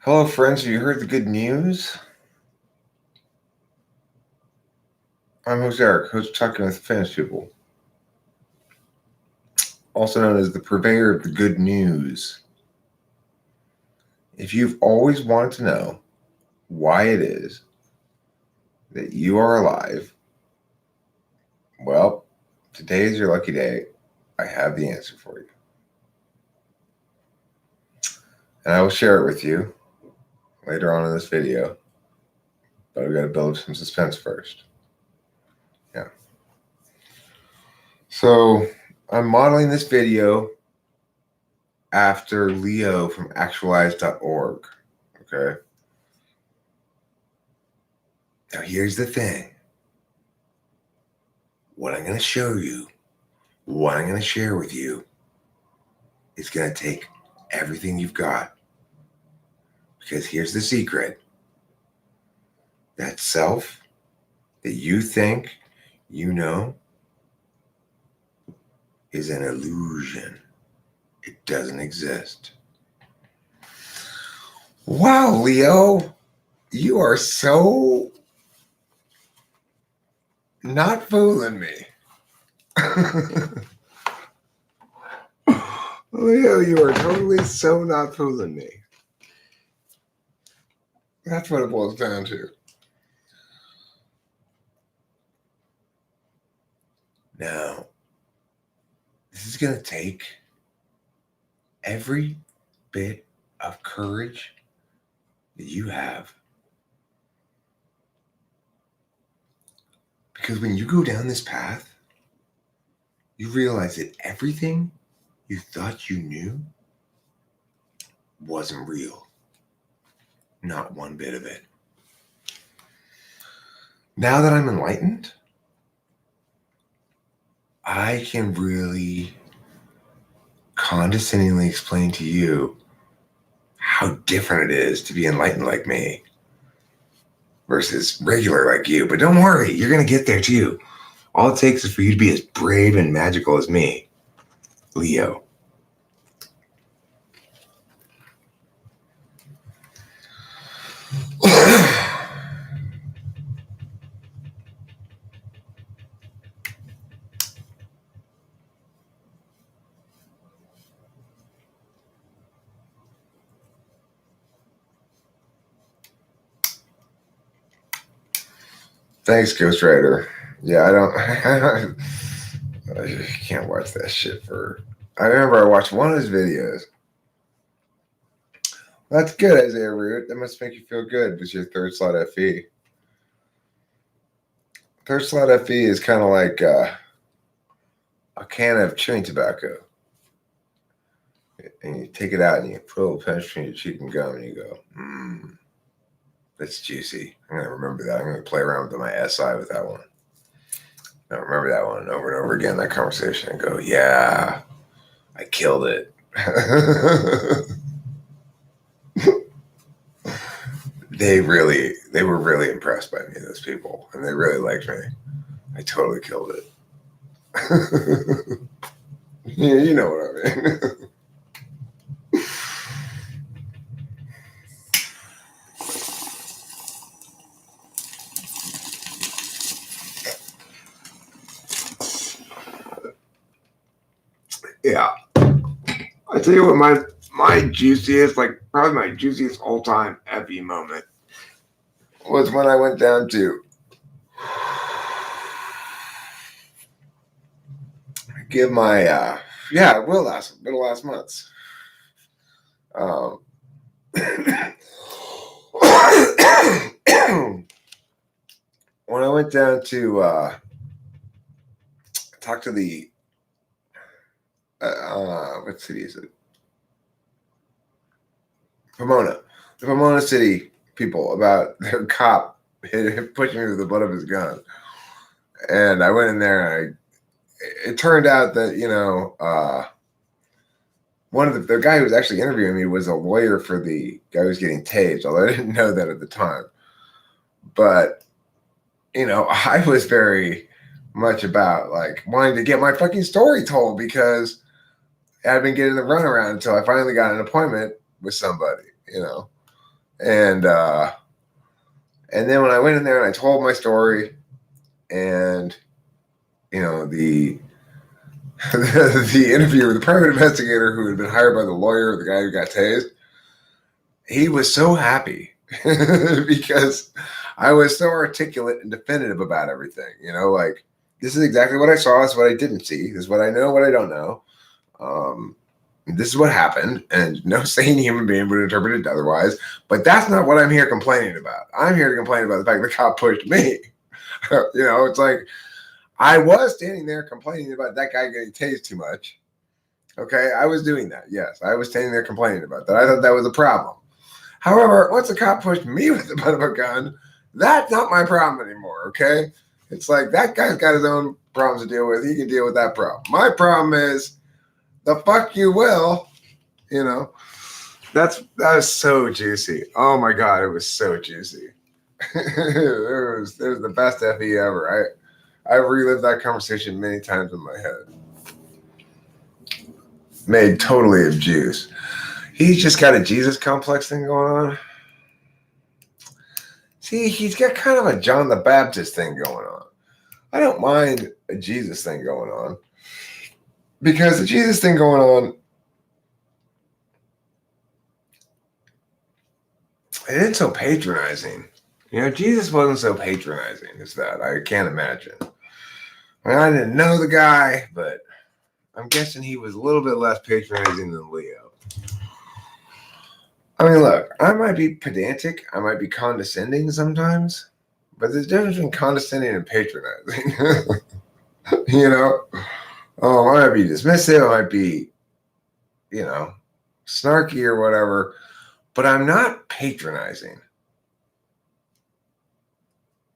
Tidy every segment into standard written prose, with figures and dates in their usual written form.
Hello, friends. Have you heard the good news? I'm host Eric, host Talking with Famous People, also known as the purveyor of the good news. If you've always wanted to know why it is that you are alive, well, today is your lucky day. I have the answer for you. And I will share it with you later on in this video. But I've got to build some suspense first. Yeah. So I'm modeling this video after Leo from actualize.org. Okay. Now here's the thing. What I'm going to show you, what I'm going to share with you, is going to take everything you've got. Because here's the secret. That self that you think you know is an illusion. It doesn't exist. Wow, Leo, you are so not fooling me. Leo, you are totally so not fooling me. That's what it boils down to. Now, this is going to take every bit of courage that you have. Because when you go down this path, you realize that everything you thought you knew wasn't real. Not one bit of it. Now that I'm enlightened, I can really condescendingly explain to you how different it is to be enlightened like me versus regular like you. But don't worry, you're going to get there too. All it takes is for you to be as brave and magical as me, Leo. Thanks, Ghostwriter. Yeah, I can't watch that shit for. I remember I watched one of his videos. That's good, Isaiah Root. That must make you feel good with your third slot FE. Third slot FE is kind of like a can of chewing tobacco. And you take it out and you put a little pinch between your cheek and gum and you go, that's juicy. I'm going to remember that. I'm going to play around with my SI with that one. I remember that one over and over again, that conversation, and go, yeah, I killed it. They were really impressed by me, those people, and they really liked me. I totally killed it. Yeah, you know what I mean. Yeah. I tell you what, my juiciest, like probably my juiciest all-time FE moment was when I went down to give my middle last months. When I went down to talk to the what city is it? Pomona. The Pomona City people about their cop pushing me with the butt of his gun. And I went in there and it turned out that, one of the guy who was actually interviewing me was a lawyer for the guy who was getting tased, although I didn't know that at the time. But, I was very much about like wanting to get my fucking story told because I'd been getting the runaround until I finally got an appointment with somebody, And then when I went in there and I told my story, and the the interviewer, the private investigator who had been hired by the lawyer, the guy who got tased, he was so happy because I was so articulate and definitive about everything. Like, this is exactly what I saw. This is what I didn't see. This is what I know, what I don't know. This is what happened, and no sane human being would interpret it otherwise. But that's not what I'm here complaining about. I'm here to complain about the fact the cop pushed me. It's like, I was standing there complaining about that guy getting tased too much. Okay, I was doing that. Yes, I was standing there complaining about that. I thought that was a problem. However, once the cop pushed me with the butt of a gun, that's not my problem anymore. Okay, it's like, that guy's got his own problems to deal with. He can deal with that problem. My problem is the fuck you will. That was so juicy. Oh my god, it was so juicy. it was the best FE ever. I've relived that conversation many times in my head. Made totally of juice. He's just got a Jesus complex thing going on. See, he's got kind of a John the Baptist thing going on. I don't mind a Jesus thing going on, because the Jesus thing going on, it isn't so patronizing. Jesus wasn't so patronizing as that. I can't imagine. I didn't know the guy, but I'm guessing he was a little bit less patronizing than Leo. I mean, look, I might be pedantic. I might be condescending sometimes, but there's a difference between condescending and patronizing. I might be dismissive. I might be, snarky or whatever, but I'm not patronizing.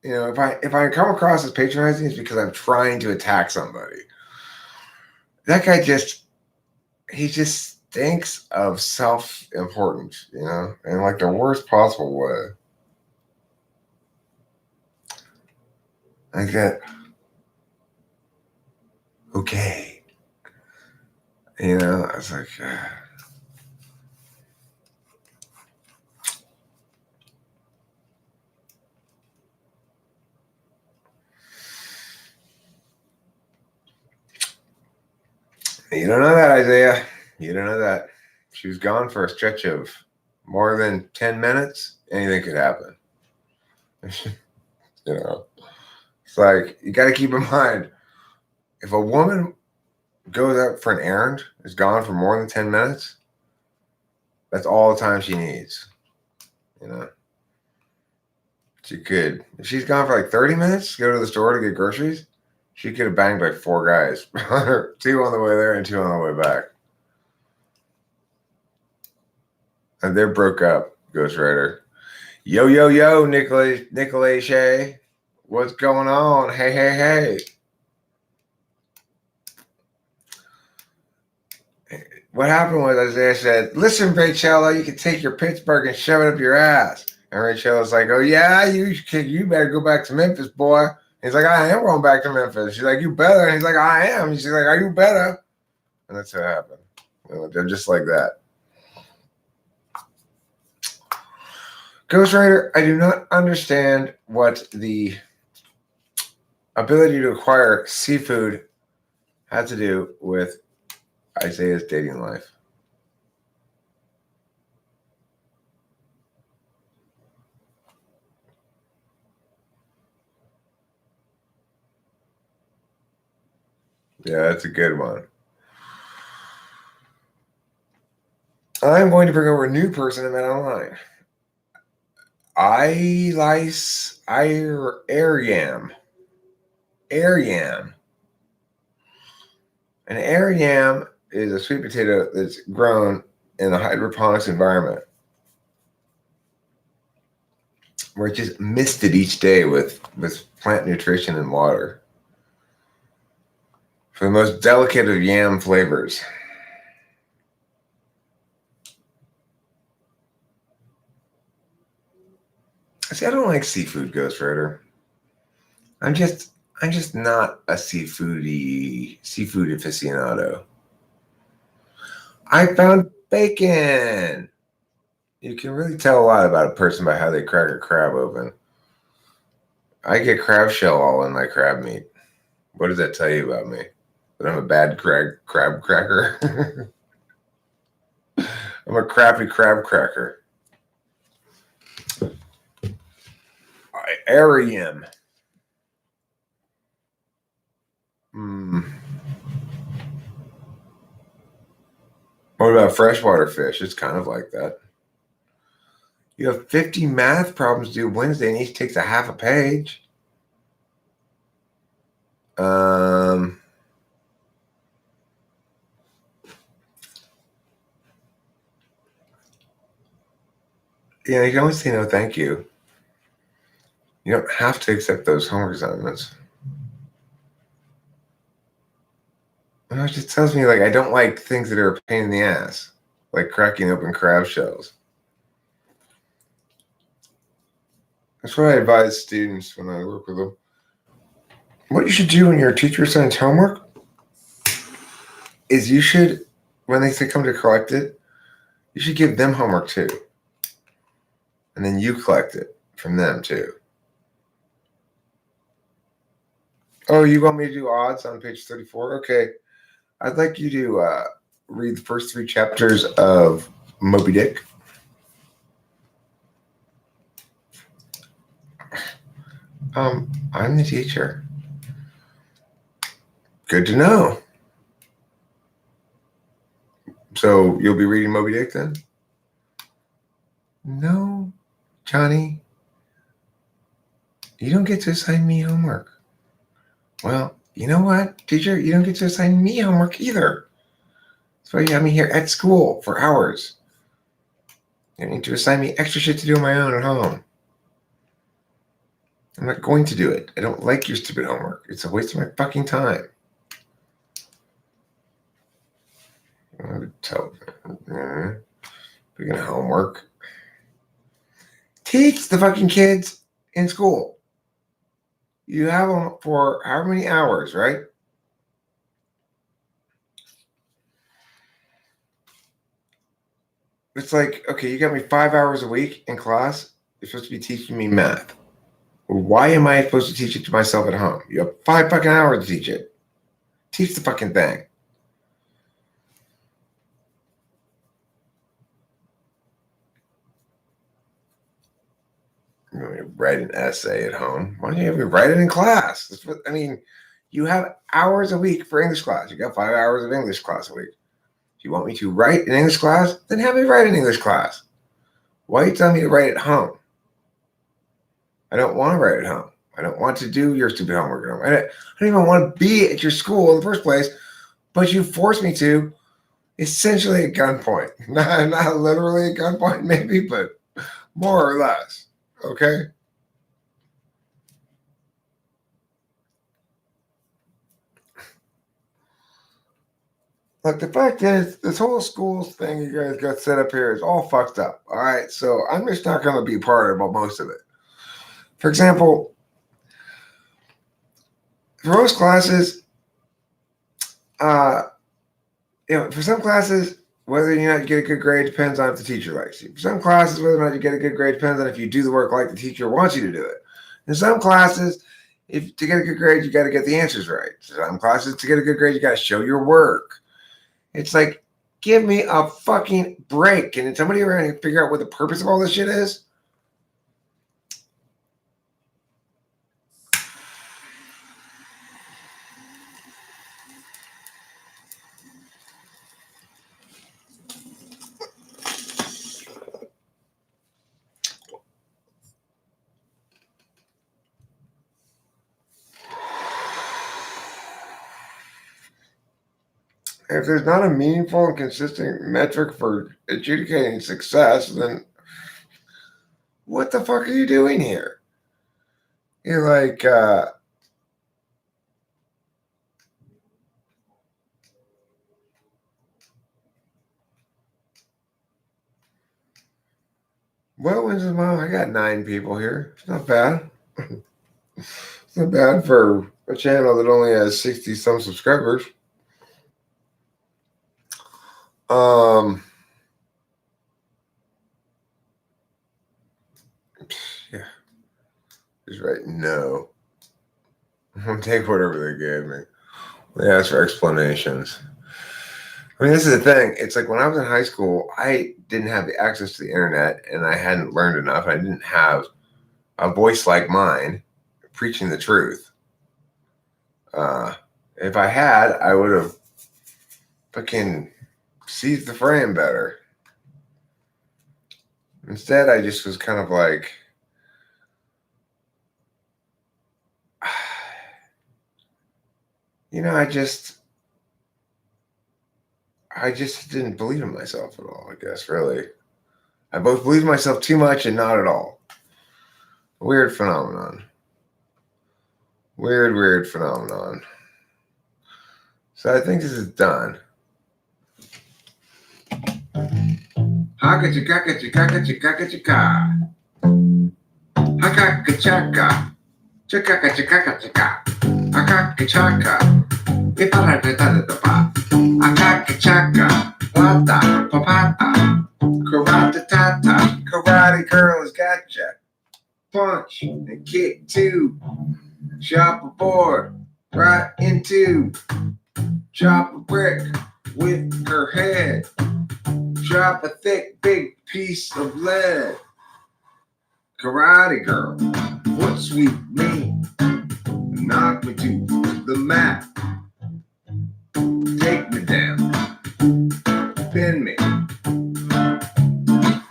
If I come across as patronizing, it's because I'm trying to attack somebody. That guy he just stinks of self-importance, in like the worst possible way. I get, okay. I was like, you don't know that, Isaiah. You don't know that. She was gone for a stretch of more than 10 minutes. Anything could happen. It's like, you got to keep in mind, if a woman goes out for an errand, is gone for more than 10 minutes, that's all the time she needs. She could, if she's gone for like 30 minutes, go to the store to get groceries, she could have banged like 4 guys. 2 on the way there and 2 on the way back. And they're broke up, Ghost Rider. Yo, yo, yo, Nicolay Shea. What's going on? Hey, hey, hey. What happened was Isaiah said, listen, Rachella, you can take your Pittsburgh and shove it up your ass. And Rachella's like, oh, yeah, you better go back to Memphis, boy. He's like, I am going back to Memphis. She's like, you better. And he's like, I am. She's like, are you better? And that's what happened. They're just like that. Ghost Rider, I do not understand what the ability to acquire seafood had to do with Isaiah's dating life. Yeah, that's a good one. I'm going to bring over a new person I met online. Air yam. An air yam is a sweet potato that's grown in a hydroponics environment where it's just misted each day with plant nutrition and water for the most delicate of yam flavors. See, I don't like seafood, Ghost Rider. I'm just not a seafood aficionado. I found bacon. You can really tell a lot about a person by how they crack a crab open. I get crab shell all in my crab meat. What does that tell you about me? That I'm a bad crab cracker? I'm a crappy crab cracker. Arium. What about freshwater fish? It's kind of like that. You have 50 math problems due Wednesday, and each takes a half a page. Yeah, you can always say no, thank you. You don't have to accept those homework assignments. It just tells me like I don't like things that are a pain in the ass, like cracking open crab shells. That's what I advise students when I work with them. What you should do when your teacher assigns homework is you should, when they say come to collect it, you should give them homework too. And then you collect it from them too. Oh, you want me to do odds on page 34? Okay. I'd like you to read the first 3 chapters of Moby Dick. I'm the teacher. Good to know. So you'll be reading Moby Dick then? No, Johnny. You don't get to assign me homework. Well, you know what, teacher? You don't get to assign me homework either. That's why you have me here at school for hours. You need to assign me extra shit to do on my own at home. I'm not going to do it. I don't like your stupid homework. It's a waste of my fucking time. I would tell freaking homework. Teach the fucking kids in school. You have them for how many hours, right? It's like, okay, you got me 5 hours a week in class. You're supposed to be teaching me math. Why am I supposed to teach it to myself at home? You have 5 fucking hours to teach it. Teach the fucking thing. You want me to write an essay at home? Why don't you have me write it in class? That's what, I mean, you have hours a week for English class. You got 5 hours of English class a week. If you want me to write an English class, then have me write an English class. Why are you telling me to write at home? I don't want to write at home. I don't want to do your stupid homework at home. I don't even want to be at your school in the first place, but you forced me to, essentially at gunpoint. Not literally at gunpoint, maybe, but more or less. Okay? Look, the fact is, this whole schools thing you guys got set up here is all fucked up. All right, so I'm just not going to be part of most of it. For example, for most classes, for some classes, whether or not you get a good grade depends on if the teacher likes you. For some classes, whether or not you get a good grade depends on if you do the work like the teacher wants you to do it. In some classes, if to get a good grade, you got to get the answers right. Some classes, to get a good grade, you got to show your work. It's like, give me a fucking break. Can somebody ever figure out what the purpose of all this shit is? If there's not a meaningful and consistent metric for adjudicating success, then what the fuck are you doing here? You're like, well, when's the mom? I got 9 people here. It's not bad. It's not bad for a channel that only has 60 some subscribers. Um, Just write no. I'll take whatever they gave me. They asked for explanations. I mean, this is the thing. It's like when I was in high school, I didn't have the access to the internet and I hadn't learned enough. I didn't have a voice like mine preaching the truth. If I had, I would have fucking seized the frame better. Instead, I just was kind of like, you know, I just didn't believe in myself at all, I guess, really. I both believed in myself too much and not at all. Weird phenomenon. Weird phenomenon. So I think this is done. Haka chaka chaka chaka chaka. Haka chaka. Chaka chaka chaka. Haka chaka. Ipara da da da pa. Haka chaka. Pata papata. Karate tata. Karate girl has gotcha. Punch and kick too. Chop a board right into. Chop a brick with her head. Drop a thick, big piece of lead. Karate girl, what sweet mean? Knock me to the mat. Take me down. Pin me.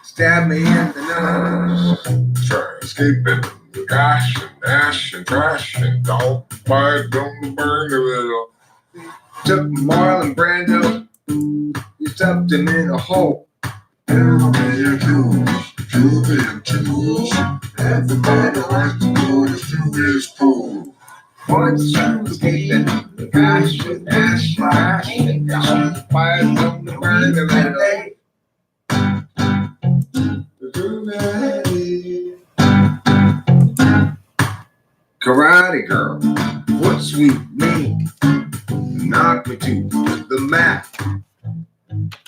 Stab me in the nose. Try escaping the gash and ash and trash and don't bite, don't burn a little. Took Marlon Brando. You stuffed him in a hole. Everybody likes to go to his pool. Once you escaping, the gosh and ash, flash, and gosh, fire on the burn of the Karate girl, what sweet mean? Knock me to the mat.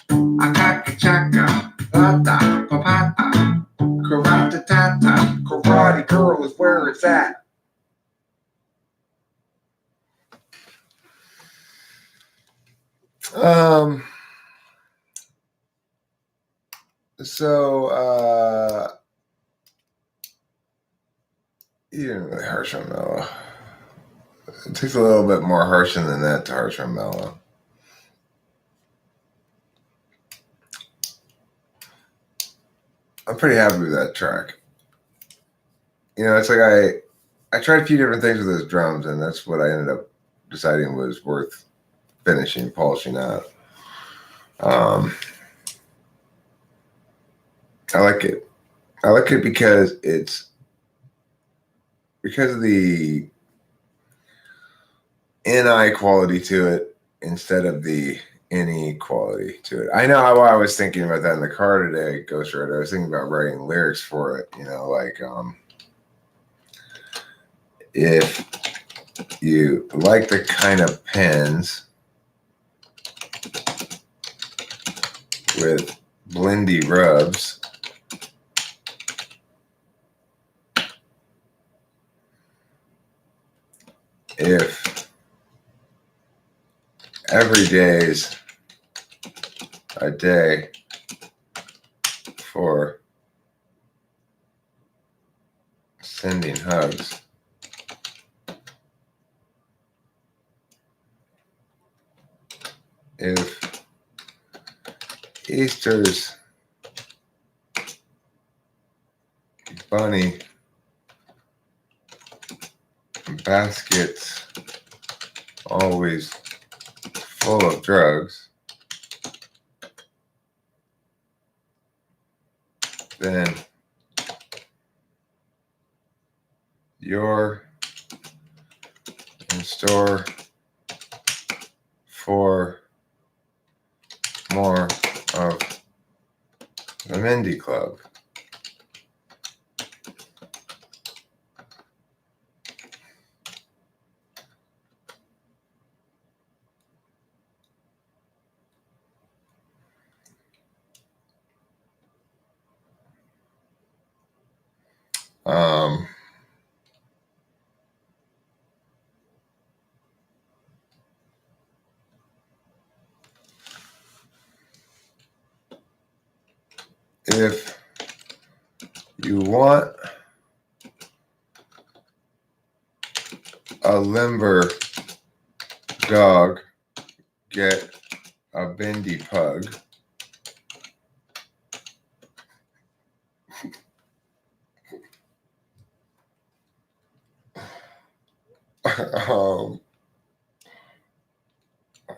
Akaka chaka, pata, papata, karate tata, karate girl is where it's at. So you didn't really harsh on Mellow. It takes a little bit more harshing than that to harsh on Mellow. I'm pretty happy with that track. You know, it's like I tried a few different things with those drums, and that's what I ended up deciding was worth finishing, polishing out. I like it. I like it because of the NI quality to it instead of the NE quality to it. I know how I was thinking about that in the car today, Ghost Rider. I was thinking about writing lyrics for it, you know, like if you like the kind of pens with blendy rubs, if every day's a day for sending hugs, if Easter's bunny baskets always full of drugs, then you're in store for more of the Mindy Club. if you want a limber dog, get a bendy pug.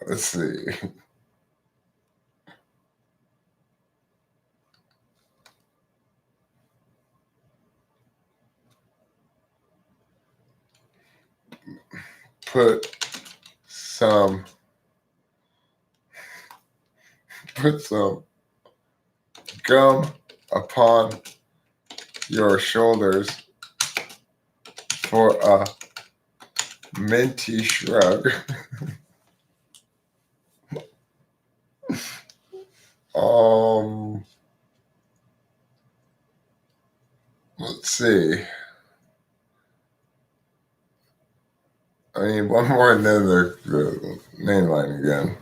Let's see. Put some gum upon your shoulders for a minty shrug. Let's see. I need one more and then the main line again.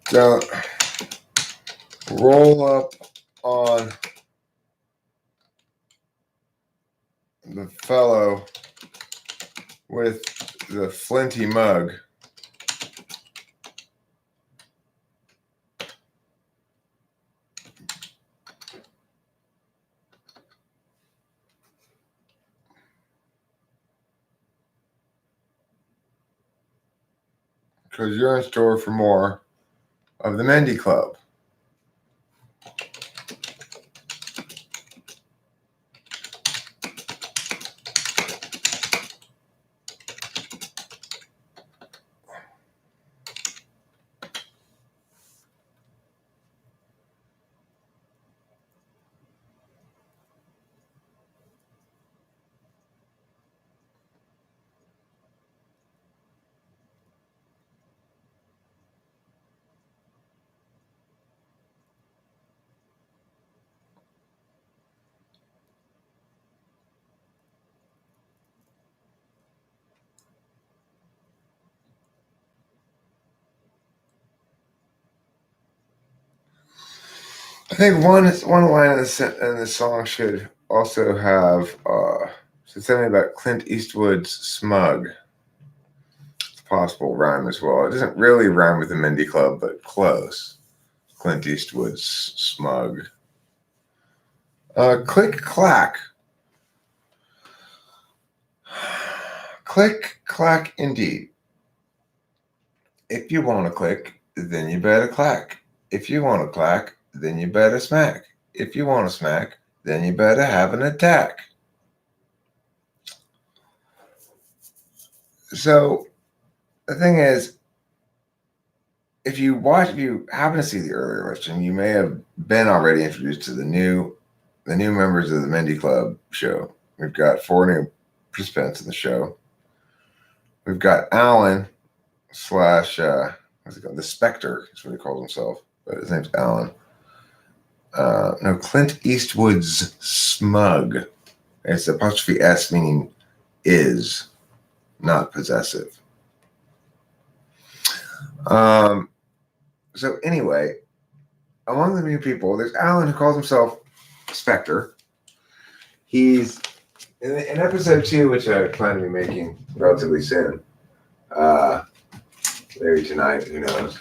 Don't roll up on the fellow with the flinty mug. Because you're in store for more of the Mendy Club. I think one line in the song should also have something about Clint Eastwood's smug. It's a possible rhyme as well. It doesn't really rhyme with the Mendy Club, but close. Clint Eastwood's smug. Click clack. Click clack indeed. If you want to click, then you better clack. If you want to clack, then you better smack. If you want to smack, then you better have an attack. So the thing is, if you happen to see the earlier version, you may have been already introduced to the new members of the Mendy Club show. We've got 4 new participants in the show. We've got Alan / what's it called? The Spectre is what he calls himself, but his name's Alan. No, Clint Eastwood's smug. It's apostrophe S, meaning is, not possessive. So anyway, among the new people, there's Alan, who calls himself Spectre. He's in episode 2, which I plan to be making relatively soon. Maybe tonight, who knows?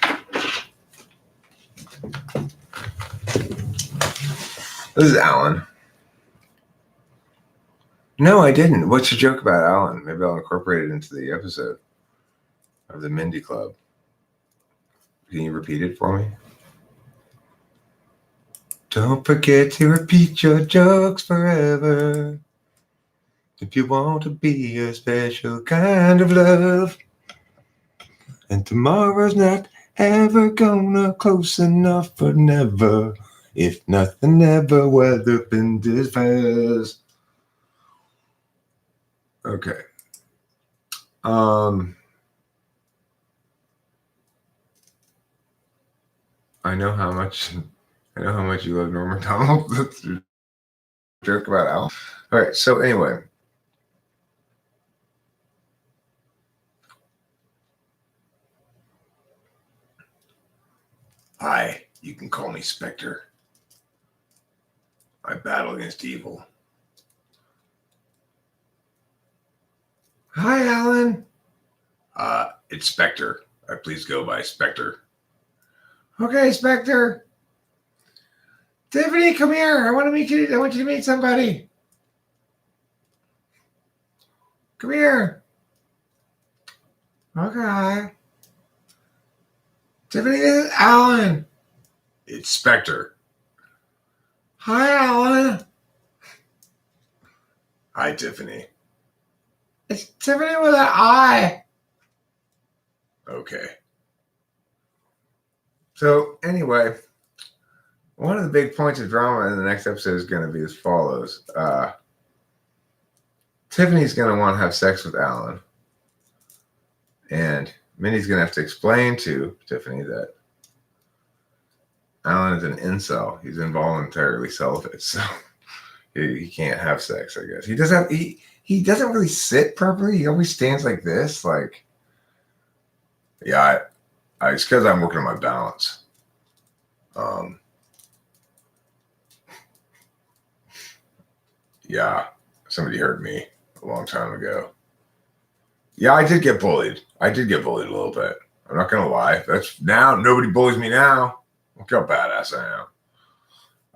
This is Alan. No, I didn't. What's your joke about Alan? Maybe I'll incorporate it into the episode of the Mendy Club. Can you repeat it for me? Don't forget to repeat your jokes forever. If you want to be a special kind of love. And tomorrow's not ever gonna close enough for never. If nothing ever weather been this fast. Okay. I I know how much you love Norm Macdonald. That's your joke about Al. All right. So anyway. Hi, you can call me Spectre. I battle against evil. Hi, Alan. It's Spectre. Please go by Spectre. Okay, Spectre. Tiffany, come here. I want to meet you. I want you to meet somebody. Come here. Okay. Tiffany, this is Alan. It's Spectre. Hi, Alan. Hi, Tiffany. It's Tiffany with an I. Okay. So, anyway, one of the big points of drama in the next episode is going to be as follows. Tiffany's going to want to have sex with Alan. And Minnie's going to have to explain to Tiffany that Alan is an incel. He's involuntarily celibate, so he can't have sex, I guess. He doesn't really sit properly. He always stands like this. Like, yeah, it's because I'm working on my balance. Yeah, somebody heard me a long time ago. Yeah, I did get bullied. I did get bullied a little bit. I'm not going to lie. That's now, nobody bullies me now. Look how badass I am.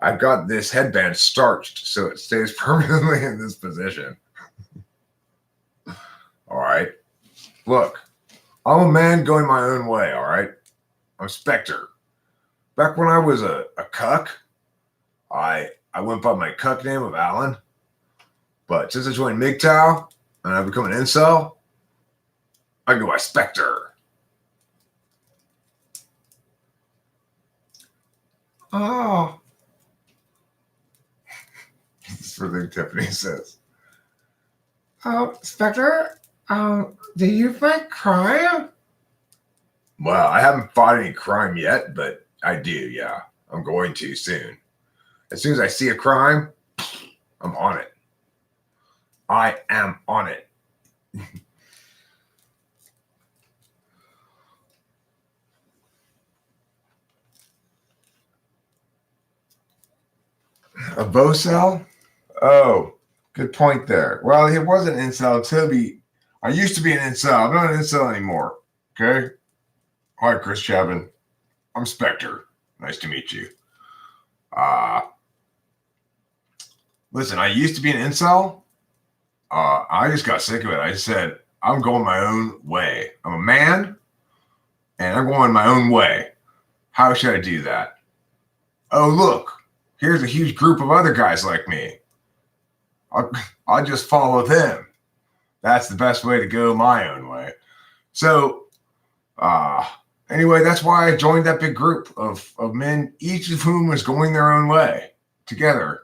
I've got this headband starched so it stays permanently in this position. All right. Look, I'm a man going my own way, all right? I'm Spectre. Back when I was a cuck, I went by my cuck name of Alan. But since I joined MGTOW and I've become an incel, I go by Spectre. Oh. That's the thing Tiffany says. Oh, Spectre, do you fight crime? Well, I haven't fought any crime yet, but I do, yeah. I'm going to soon. As soon as I see a crime, I'm on it. I am on it. A Bocel? Oh, good point there. Well, he was an incel. Toby, I used to be an incel. I'm not an incel anymore. Okay? Hi, Chris Chabin. I'm Spectre. Nice to meet you. Listen, I used to be an incel. I just got sick of it. I said, I'm going my own way. I'm a man, and I'm going my own way. How should I do that? Oh, look, here's a huge group of other guys like me. I'll just follow them. That's the best way to go my own way. So, anyway, that's why I joined that big group of men, each of whom was going their own way together.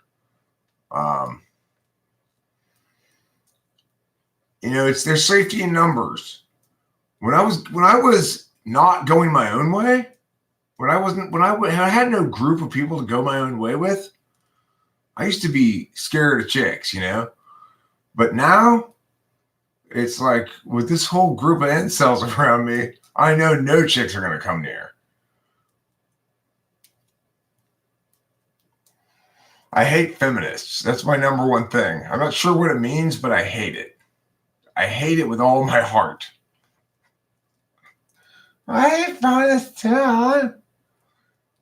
It's their safety in numbers. When I was not going my own way, when I had no group of people to go my own way with, I used to be scared of chicks, But now, it's like with this whole group of incels around me, I know no chicks are going to come near. I hate feminists. That's my number one thing. I'm not sure what it means, but I hate it. I hate it with all my heart. I hate feminists too.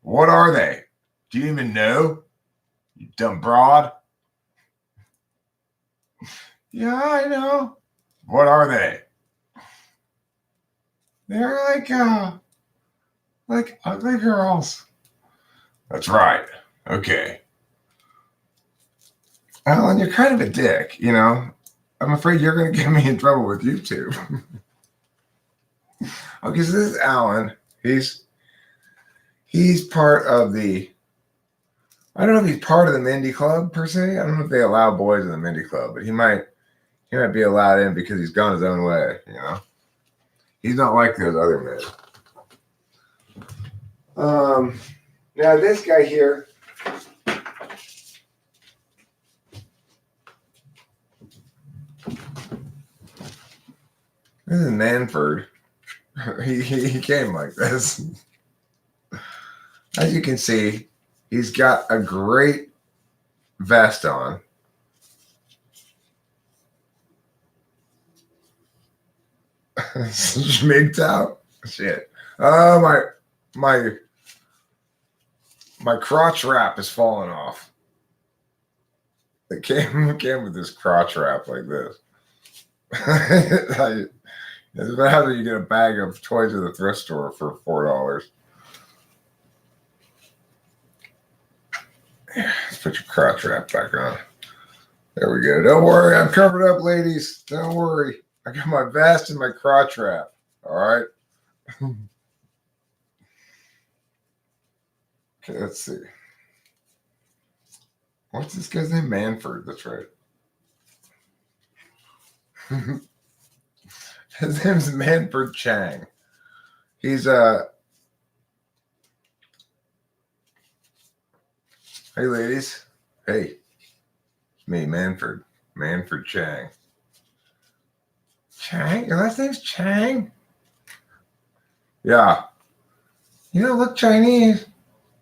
What are they? Do you even know? You dumb broad. Yeah, I know. What are they? They're like ugly girls. That's right. Okay. Alan, you're kind of a dick, I'm afraid you're going to get me in trouble with YouTube. Okay, so this is Alan. He's part of the, I don't know if he's part of the Mindy Club per se. I don't know if they allow boys in the Mindy Club, but he might be allowed in because he's gone his own way, He's not like those other men. Now this guy here, this is Manford. He came like this. As you can see, he's got a great vest on. Schmigged out. Shit. Oh, my crotch wrap is falling off. It came with this crotch wrap like this. It's about how you get a bag of toys at the thrift store for $4. Let's put your crotch wrap back on. There we go. Don't worry, I'm covered up, ladies. Don't worry. I got my vest and my crotch wrap. All right. Okay, let's see. What's this guy's name? Manford. That's right. His name's Manford Chang. He's hey ladies. Hey. Me, Manford. Manford Chang. Chang? Your last name's Chang? Yeah. You don't look Chinese.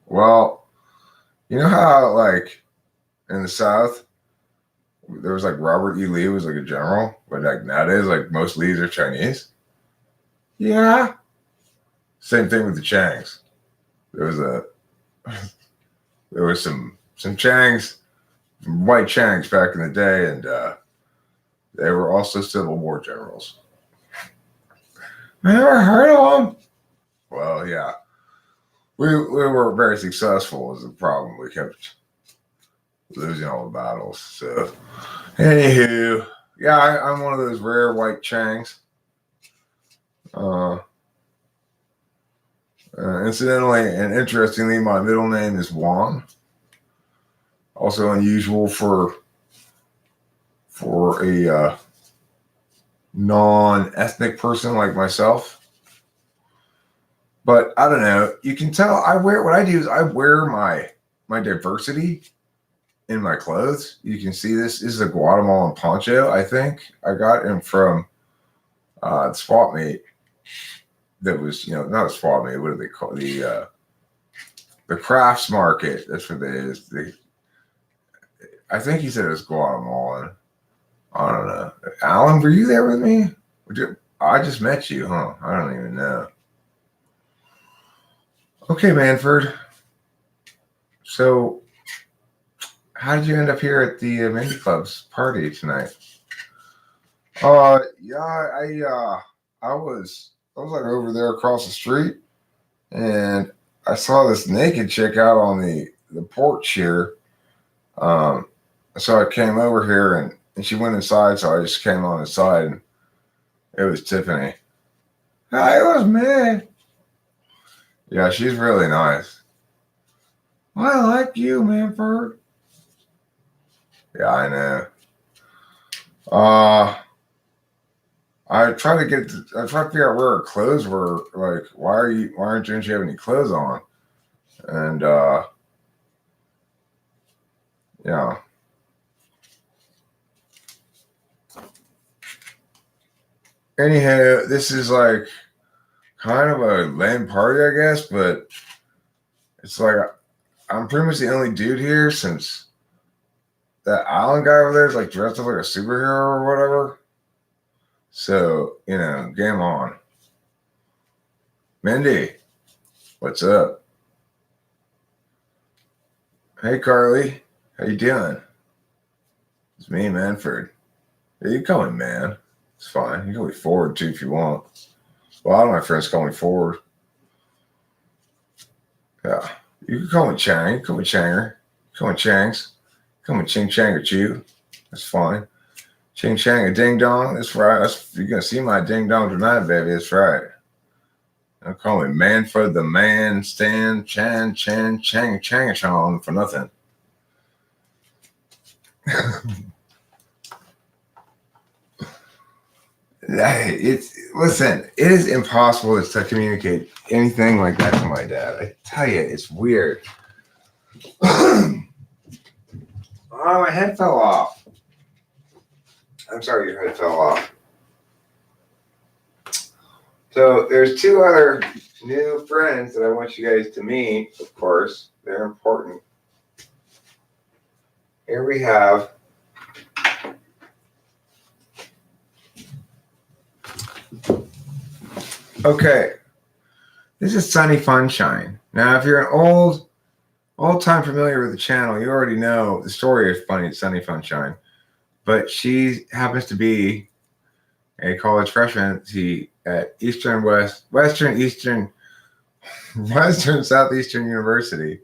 Well, you know how like in the South there was like Robert E. Lee was like a general, but like nowadays like most Lees are Chinese. Yeah. Same thing with the Changs. There was some Changs, white Changs back in the day, and they were also Civil War generals. I never heard of them. Well, yeah. We were very successful is the problem. We kept losing all the battles. So, anywho, yeah, I'm one of those rare white Changs. Incidentally and interestingly, my middle name is Juan. Also unusual for a non-ethnic person like myself. But I don't know. You can tell I wear my diversity in my clothes. You can see this. This is a Guatemalan poncho, I think. I got him from the swap meet. That was, not a swap meet. What do they call the crafts market? That's what it is. I think he said it was Guatemalan. I don't know. Alan, were you there with me? I just met you, huh? I don't even know. Okay, Manford. So, how did you end up here at the Mini Club's party tonight? Yeah, I was like over there across the street, and I saw this naked chick out on the porch here. So I came over here and she went inside, so I just came on inside, and it was Tiffany. Hi, it was me. Yeah, she's really nice. I like you, Manford. Yeah, I know. I tried to figure out where her clothes were. Like, didn't you have any clothes on? And yeah. Anyhow, this is like kind of a lame party, I guess, but it's like I'm pretty much the only dude here since that Alan guy over there is like dressed up like a superhero or whatever. So, game on. Mindy, what's up? Hey, Carly, how you doing? It's me, Manford. Yeah, you call me man. It's fine. You can call me Ford too if you want. A lot of my friends call me Ford. Yeah. You can call me Chang. You can call me Changer. You can call me Changs. Call me Ching Chang or Chew. That's fine. Ching Chang or Ding Dong. That's right. You're going to see my Ding Dong tonight, baby. That's right. Don't call me Manford the Man, Stan, Chan, Chang, Chang for nothing. Listen, it is impossible to communicate anything like that to my dad. I tell you, it's weird. Oh, my head fell off. I'm sorry your head fell off. So there's two other new friends that I want you guys to meet, of course. They're important. Here we have okay. This is Sunny Funshine. Now, if you're an old time familiar with the channel, you already know the story of Sunny Funshine. But she happens to be a college freshman at Western Southeastern University.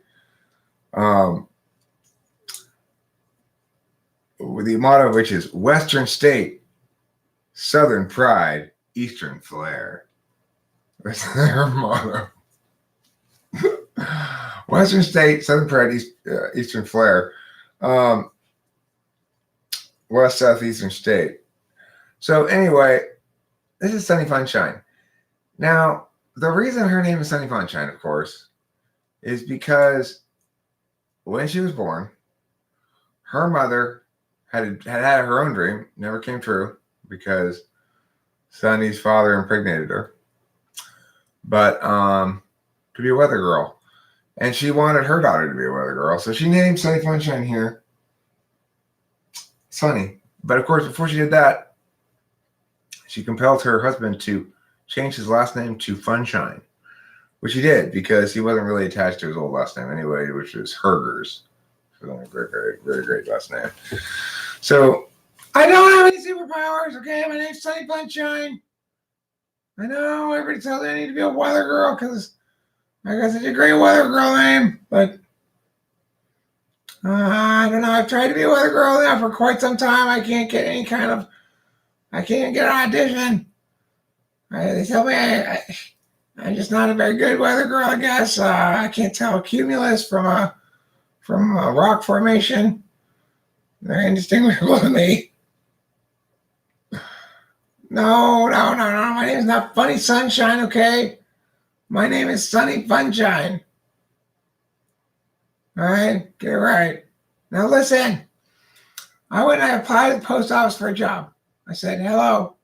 With the motto of which is Western State, Southern Pride, Eastern Flair. That's their motto. Western State, Southern Pride, Eastern Flair. West Southeastern State. So anyway, this is Sunny Funshine. Now, the reason her name is Sunny Funshine, of course, is because when she was born, her mother had her own dream, never came true because Sunny's father impregnated her, but to be a weather girl. And she wanted her daughter to be a weather girl. So she named Sunny Funshine here Sunny. But of course, before she did that, she compelled her husband to change his last name to Funshine, which he did because he wasn't really attached to his old last name anyway, which was Hergers. So a very great last name. So I don't have any superpowers, okay? My name's Sunny Funshine. I know everybody tells me I need to be a weather girl because I got such a great weather girl name, but I don't know. I've tried to be a weather girl now for quite some time. I can't get an audition. They tell me I'm just not a very good weather girl, I guess. I can't tell a cumulus from a rock formation. They're indistinguishable to me. No. My name is not Funny Sunshine, okay? My name is Sunny Funshine. All right, get it right. Now listen, I went and I applied at the post office for a job. I said, hello,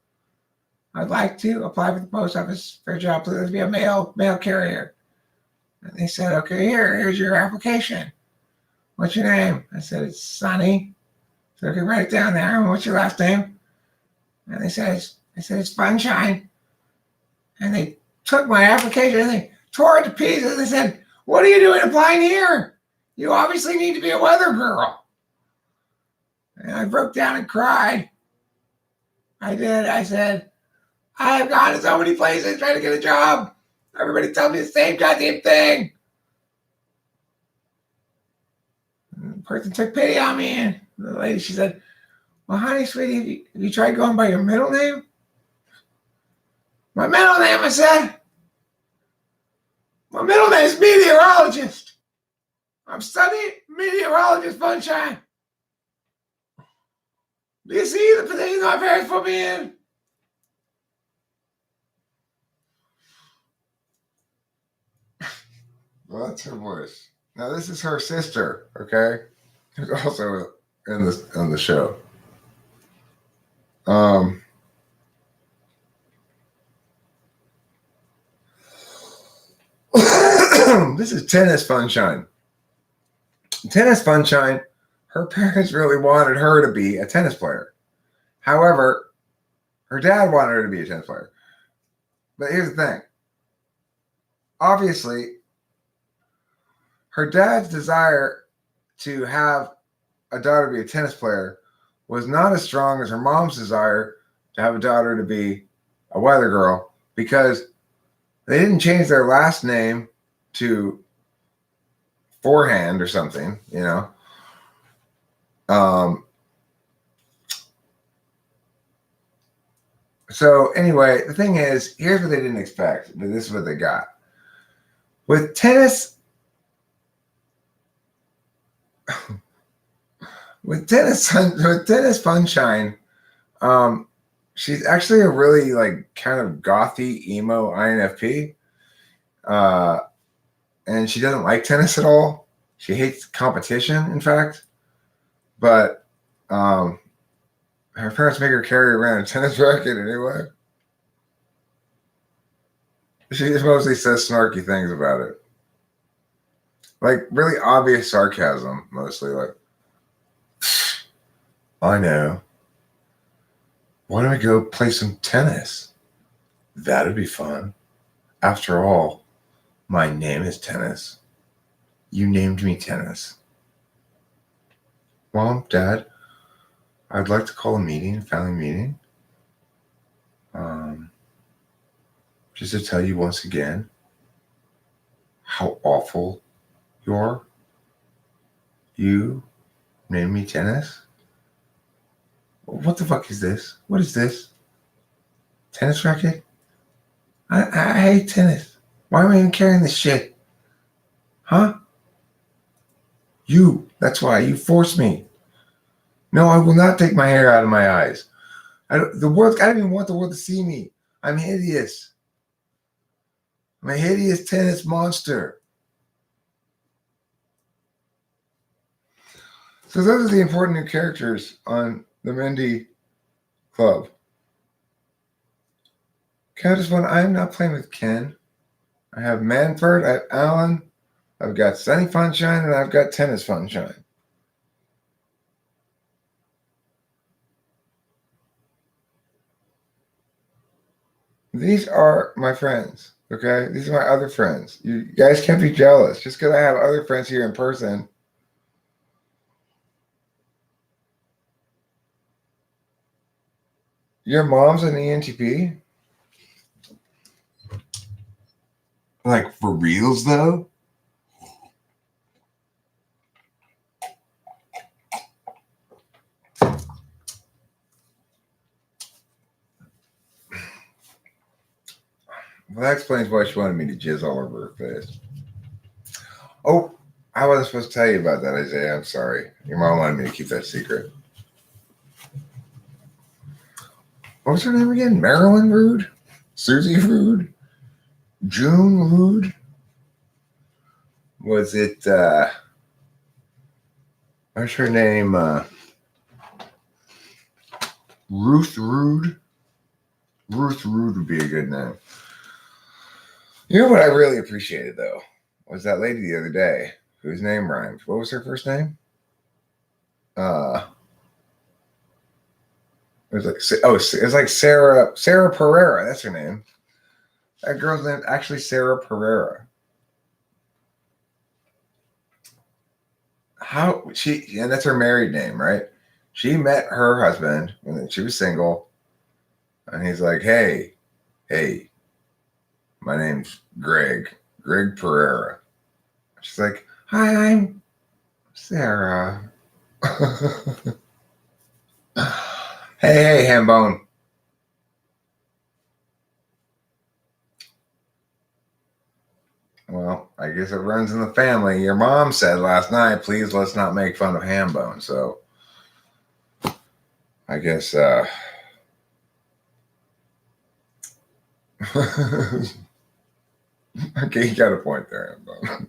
I'd like to apply for the post office for a job. Please be a mail carrier. And they said, okay, here's your application. What's your name? I said, it's Sunny. So okay, write it down there. And what's your last name? And I said, it's Funshine. And they took my application and they tore it to pieces. They said, what are you doing applying here? You obviously need to be a weather girl. And I broke down and cried. I did. I said, I have gone to so many places trying to get a job. Everybody tells me the same goddamn thing. And the person took pity on me. And the lady, she said, well, honey, sweetie, have you tried going by your middle name? My middle name, I said. My middle name is meteorologist. I'm Sunny Meteorologist Funshine. Do you see the position my parents put me in? Well, that's her voice. Now this is her sister, okay? Who's also on the show. This is Tennis Funshine. Tennis Funshine, her parents really wanted her to be a tennis player. However, her dad wanted her to be a tennis player. But here's the thing. Obviously, her dad's desire to have a daughter be a tennis player was not as strong as her mom's desire to have a daughter to be a weather girl because they didn't change their last name to Forehand or something, you know. So anyway, the thing is, here's what they didn't expect, but this is what they got. With tennis Funshine, She's actually a really like kind of gothy emo INFP. And she doesn't like tennis at all. She hates competition, in fact. But her parents make her carry around a tennis racket anyway. She just mostly says snarky things about it. Like really obvious sarcasm, mostly like, I know. Why don't we go play some tennis? That'd be fun. After all, my name is Tennis. You named me Tennis. Mom, Dad, I'd like to call a meeting, a family meeting. Just to tell you once again how awful you are. You named me Tennis? What the fuck is this? What is this? Tennis racket? I hate tennis. Why am I even carrying this shit? Huh? You. That's why. You forced me. No, I will not take my hair out of my eyes. I don't even want the world to see me. I'm hideous. I'm a hideous tennis monster. So those are the important new characters on the Mindy Club. Ken just won. I'm not playing with Ken. I have Manford, I have Alan, I've got Sunny Funshine, and I've got Tennis Funshine. These are my friends, okay? These are my other friends. You guys can't be jealous. Just because I have other friends here in person. Your mom's an ENTP? Like, for reals, though? Well, that explains why she wanted me to jizz all over her face. Oh, I wasn't supposed to tell you about that, Isaiah. I'm sorry. Your mom wanted me to keep that secret. What was her name again? Marilyn Rude? Susie Rude? June Rude? Was it, what's her name? Ruth Rude? Ruth Rude would be a good name. You know what I really appreciated, though, was that lady the other day whose name rhymed. What was her first name? It was like Sarah Pereira. That's her name. That girl's name actually Sarah Pereira. And that's her married name, right? She met her husband when she was single, and he's like, hey, my name's Greg Pereira. She's like, hi, I'm Sarah. Hey, Hambone. Well, I guess it runs in the family. Your mom said last night, please let's not make fun of Hambone. So I guess okay, you got a point there, Hambone.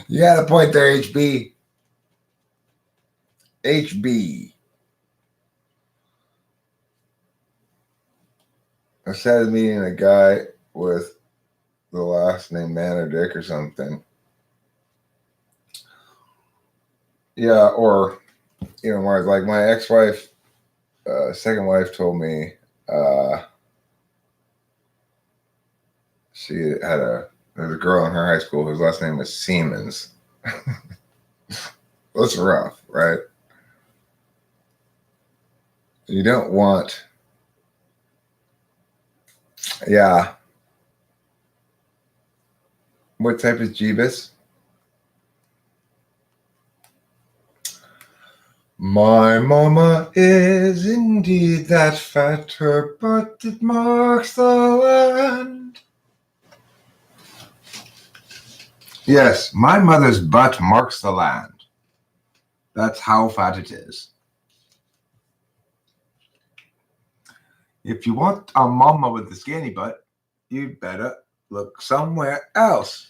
You got a point there, HB. I started meeting a guy with the last name Man or Dick or something. Yeah, or more like my ex-wife, second wife told me there was a girl in her high school whose last name was Siemens. That's rough, right? You don't want, yeah. What type is Jeebus? My mama is indeed that fat, her butt it marks the land. Yes, my mother's butt marks the land. That's how fat it is. If you want a mama with a skinny butt, you'd better look somewhere else.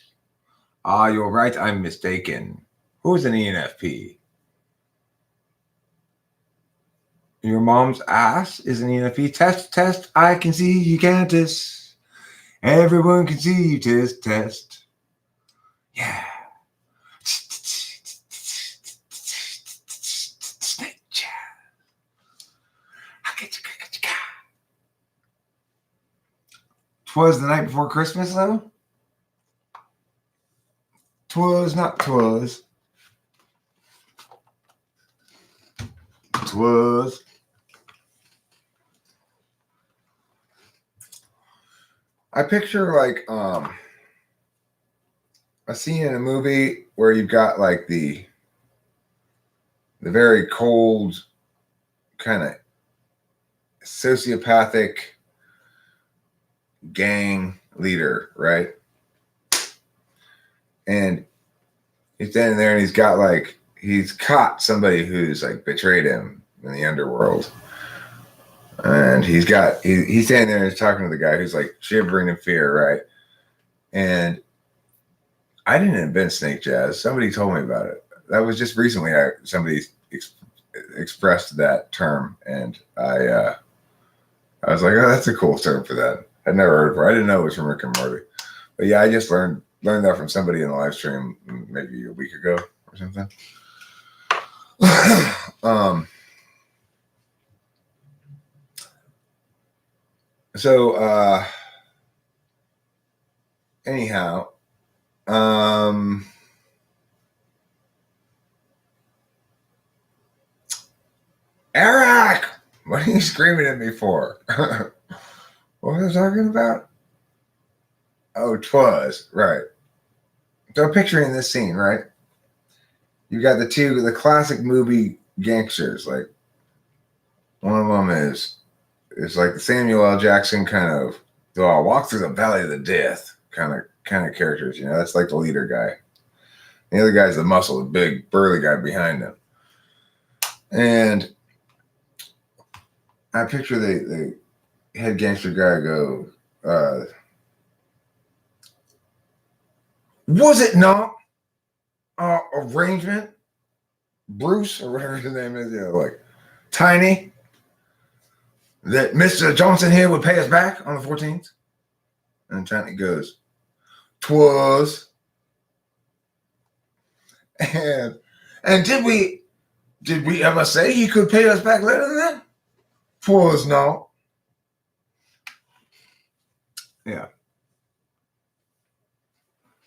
Ah, you're right, I'm mistaken. Who's an ENFP? Your mom's ass is an ENFP. Test, test, I can see you can't test. Everyone can see you test, test. Yeah. Snake chat. Twas the night before Christmas, though? Twas not twas. Twas. I picture like a scene in a movie where you've got like the very cold kind of sociopathic gang leader, right? And he's standing there and he's caught somebody who's like betrayed him in the underworld. And he's standing there and he's talking to the guy who's like shivering in fear, right? And I didn't invent snake jazz. Somebody told me about it. That was just recently. Somebody expressed that term, and I was like, oh, that's a cool term for that. I'd never heard it before. I didn't know it was from Rick and Morty. But yeah, I just learned that from somebody in the live stream maybe a week ago or something. So anyhow, Eric, what are you screaming at me for? What was I talking about? Oh, twas, right. So picturing this scene, right? You got the classic movie gangsters. Like one of them is like the Samuel L. Jackson kind of, I'll walk through the valley of the death kind of characters. You know, that's like the leader guy. The other guy's the muscle, the big burly guy behind him. And I picture the head gangster guy go, was it not arrangement? Bruce, or whatever his name is, like Tiny, that Mr. Johnson here would pay us back on the 14th? And Tiny goes, twas. And did we ever say he could pay us back later than that? Twas no. Yeah.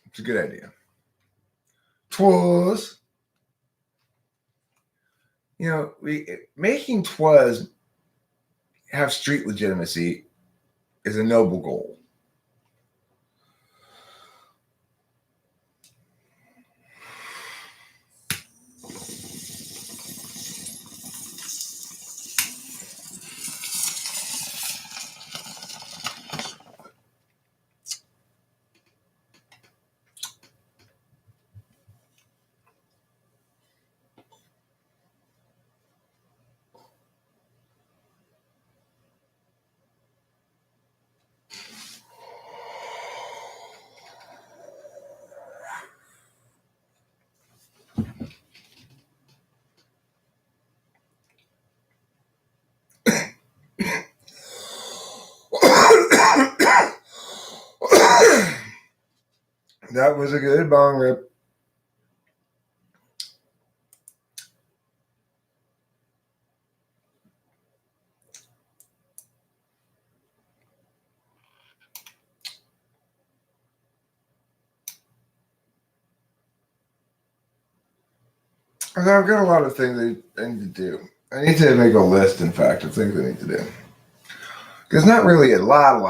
It's a good idea. Twas. You know, making twas have street legitimacy is a noble goal. That was a good bong rip. I've got a lot of things I need to do. I need to make a list, in fact, of things I need to do. There's not really a lot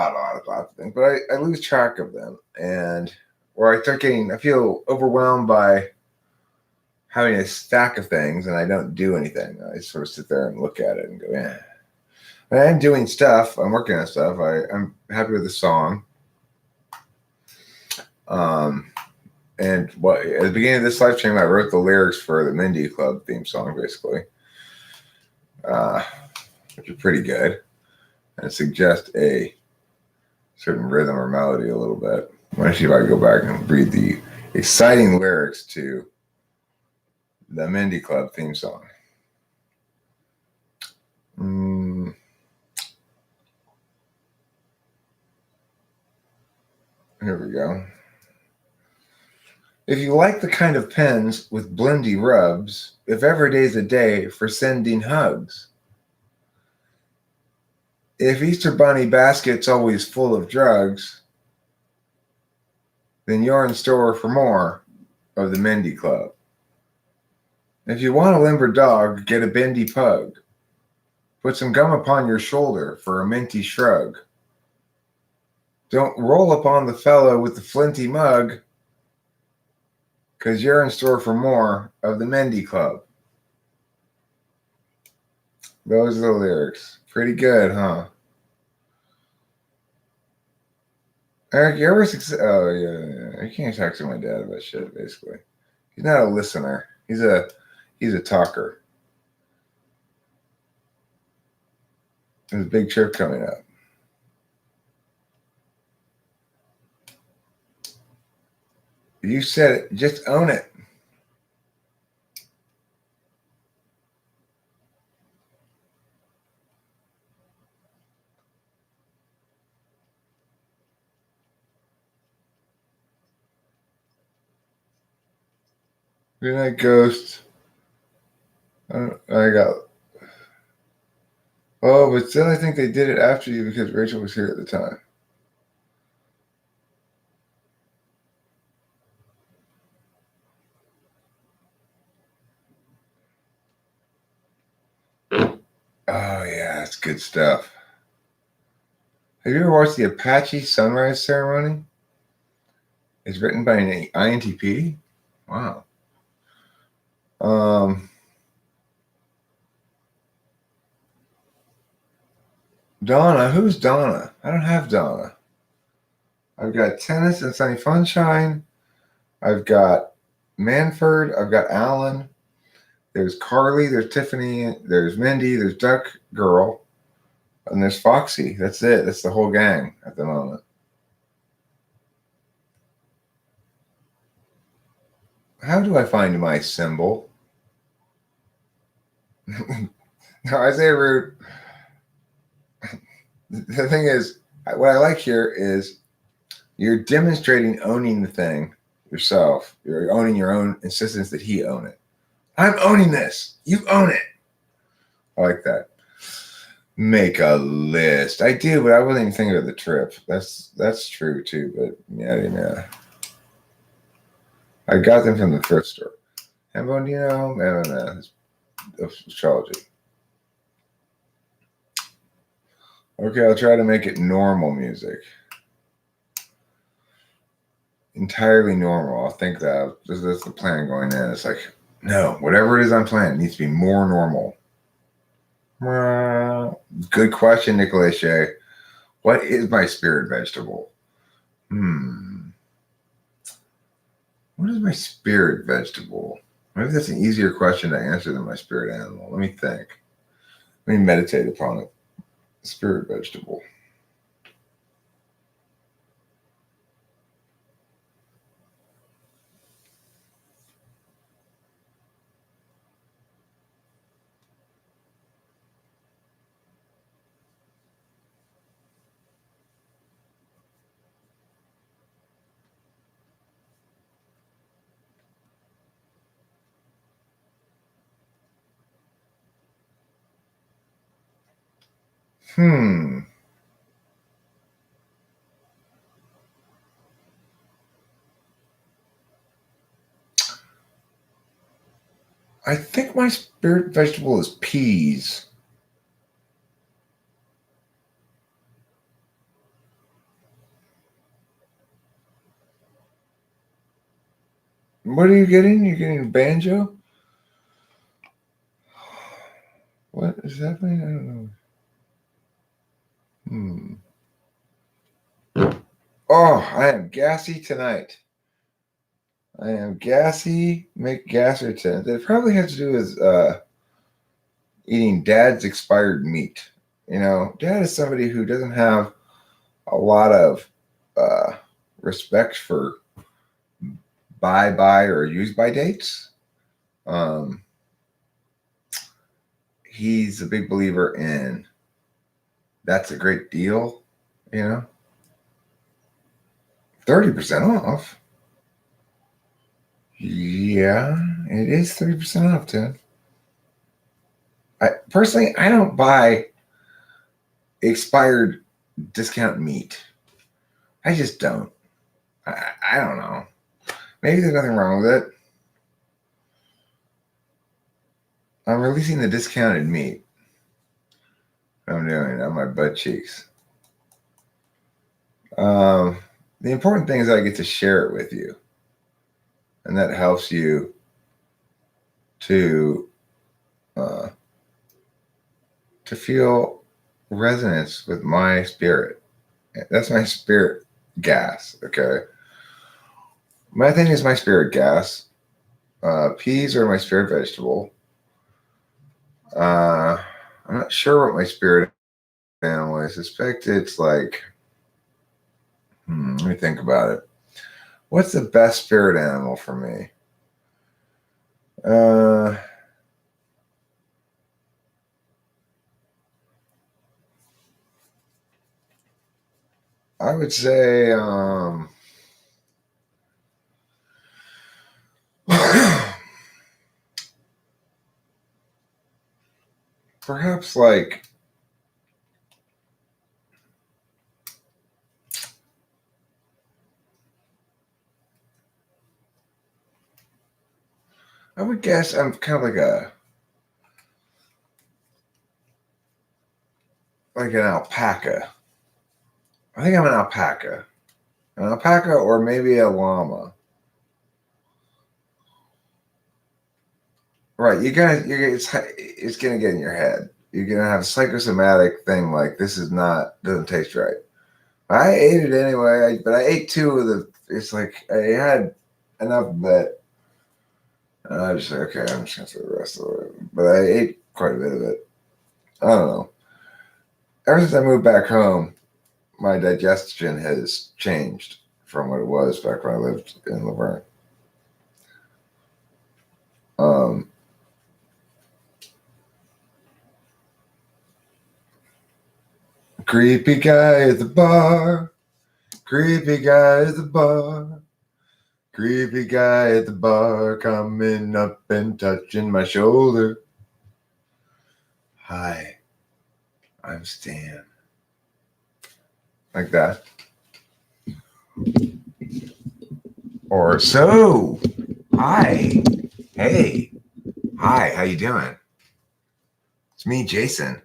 of things, but I lose track of them. And where I feel overwhelmed by having a stack of things and I don't do anything. I sort of sit there and look at it and go, yeah. But I'm doing stuff. I'm working on stuff. I'm happy with the song. And at the beginning of this live stream, I wrote the lyrics for the Mindy Club theme song, basically, which are pretty good. and suggest a certain rhythm or melody a little bit. Let me see if I can go back and read the exciting lyrics to the Mindy Club theme song. Here we go. If you like the kind of pens with blendy rubs, if every day's a day for sending hugs, if Easter Bunny basket's always full of drugs, then you're in store for more of the Mindy Club. If you want a limber dog, get a bendy pug. Put some gum upon your shoulder for a minty shrug. Don't roll upon the fellow with the flinty mug, 'cause you're in store for more of the Mindy Club. Those are the lyrics. Pretty good, huh? Eric, you ever oh yeah. You can't talk to my dad about shit, basically. He's not a listener. He's a talker. There's a big trip coming up. You said it. Just own it. Good night, Ghost. I got. Oh, but still, I think they did it after you because Rachel was here at the time. Oh, yeah, that's good stuff. Have you ever watched the Apache Sunrise Ceremony? It's written by an INTP? Wow. Donna, who's Donna? I don't have Donna. I've got Tennis and Sunny Funshine. I've got Manford. I've got Alan. There's Carly. There's Tiffany. There's Mindy. There's Duck Girl. And there's Foxy. That's it. That's the whole gang at the moment. How do I find my symbol? No, Isaiah Root. The thing is, what I like here is you're demonstrating owning the thing yourself. You're owning your own insistence that he own it. I'm owning this. You own it. I like that. Make a list. I do, but I wasn't even thinking of the trip. That's true too. But yeah. I got them from the thrift store. Hambondino, astrology. Okay, I'll try to make it normal music. Entirely normal. I'll think that. That's the plan going in. It's like, no, whatever it is I'm playing, it needs to be more normal. Good question, Nicolas Shea. What is my spirit vegetable? What is my spirit vegetable? Maybe that's an easier question to answer than my spirit animal. Let me think. Let me meditate upon it. Spirit vegetable. I think my spirit vegetable is peas. What are you getting? You're getting a banjo? What is happening? I don't know. Oh, I am gassy tonight. I am gassy McGasserton. It probably has to do with eating Dad's expired meat. Dad is somebody who doesn't have a lot of respect for buy or use by dates. He's a big believer in that's a great deal, 30% off. Yeah, it is 30% off, Ted. Personally, I don't buy expired discount meat. I just don't. I don't know. Maybe there's nothing wrong with it. I'm releasing the discounted meat. I'm doing it on my butt cheeks. The important thing is that I get to share it with you. And that helps you to feel resonance with my spirit. That's my spirit gas, okay? Methane is my spirit gas. Peas are my spirit vegetable. I'm not sure what my spirit animal is. I suspect it's like, let me think about it. What's the best spirit animal for me? I would say perhaps like I would guess I'm kind of like an alpaca. I think I'm an alpaca. An alpaca or maybe a llama. Right, it's gonna get in your head. You're gonna have a psychosomatic thing like this doesn't taste right. I ate it anyway, but I ate two of the. It's like I had enough of it. And I was just like, okay, I'm just gonna throw the rest of it. But I ate quite a bit of it. I don't know. Ever since I moved back home, my digestion has changed from what it was back when I lived in Laverne. Creepy guy at the bar. Creepy guy at the bar. Creepy guy at the bar coming up and touching my shoulder. Hi, I'm Stan. Like that. Or so. Hi. Hey. Hi, how you doing? It's me, Jason.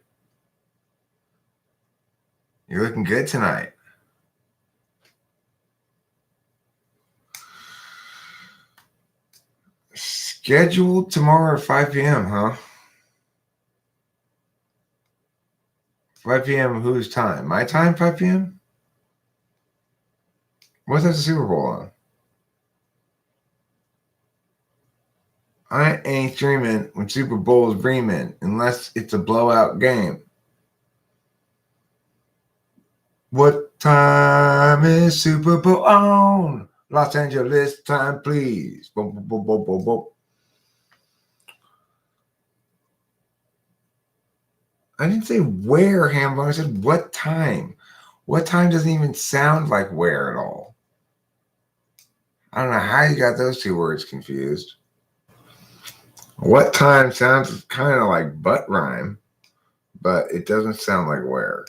You're looking good tonight. Scheduled tomorrow at 5 p.m., huh? 5 p.m. whose time? My time, 5 p.m.? What's that the Super Bowl on? I ain't streaming when Super Bowl is dreaming unless it's a blowout game. What time is Super Bowl on? Los Angeles time, please. Boom, boom, boom, boom, boom, boom. I didn't say where, Hambone. I said what time. What time doesn't even sound like where at all. I don't know how you got those two words confused. What time sounds kind of like butt rhyme, but it doesn't sound like where.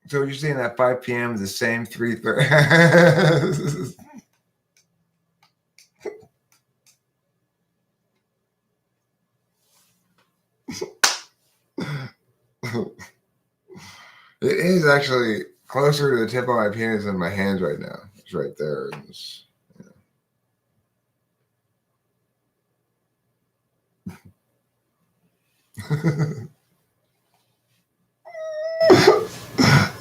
So you're saying that 5 p.m. is the same 3:30? It is actually closer to the tip of my penis than my hands right now. It's right there. It's,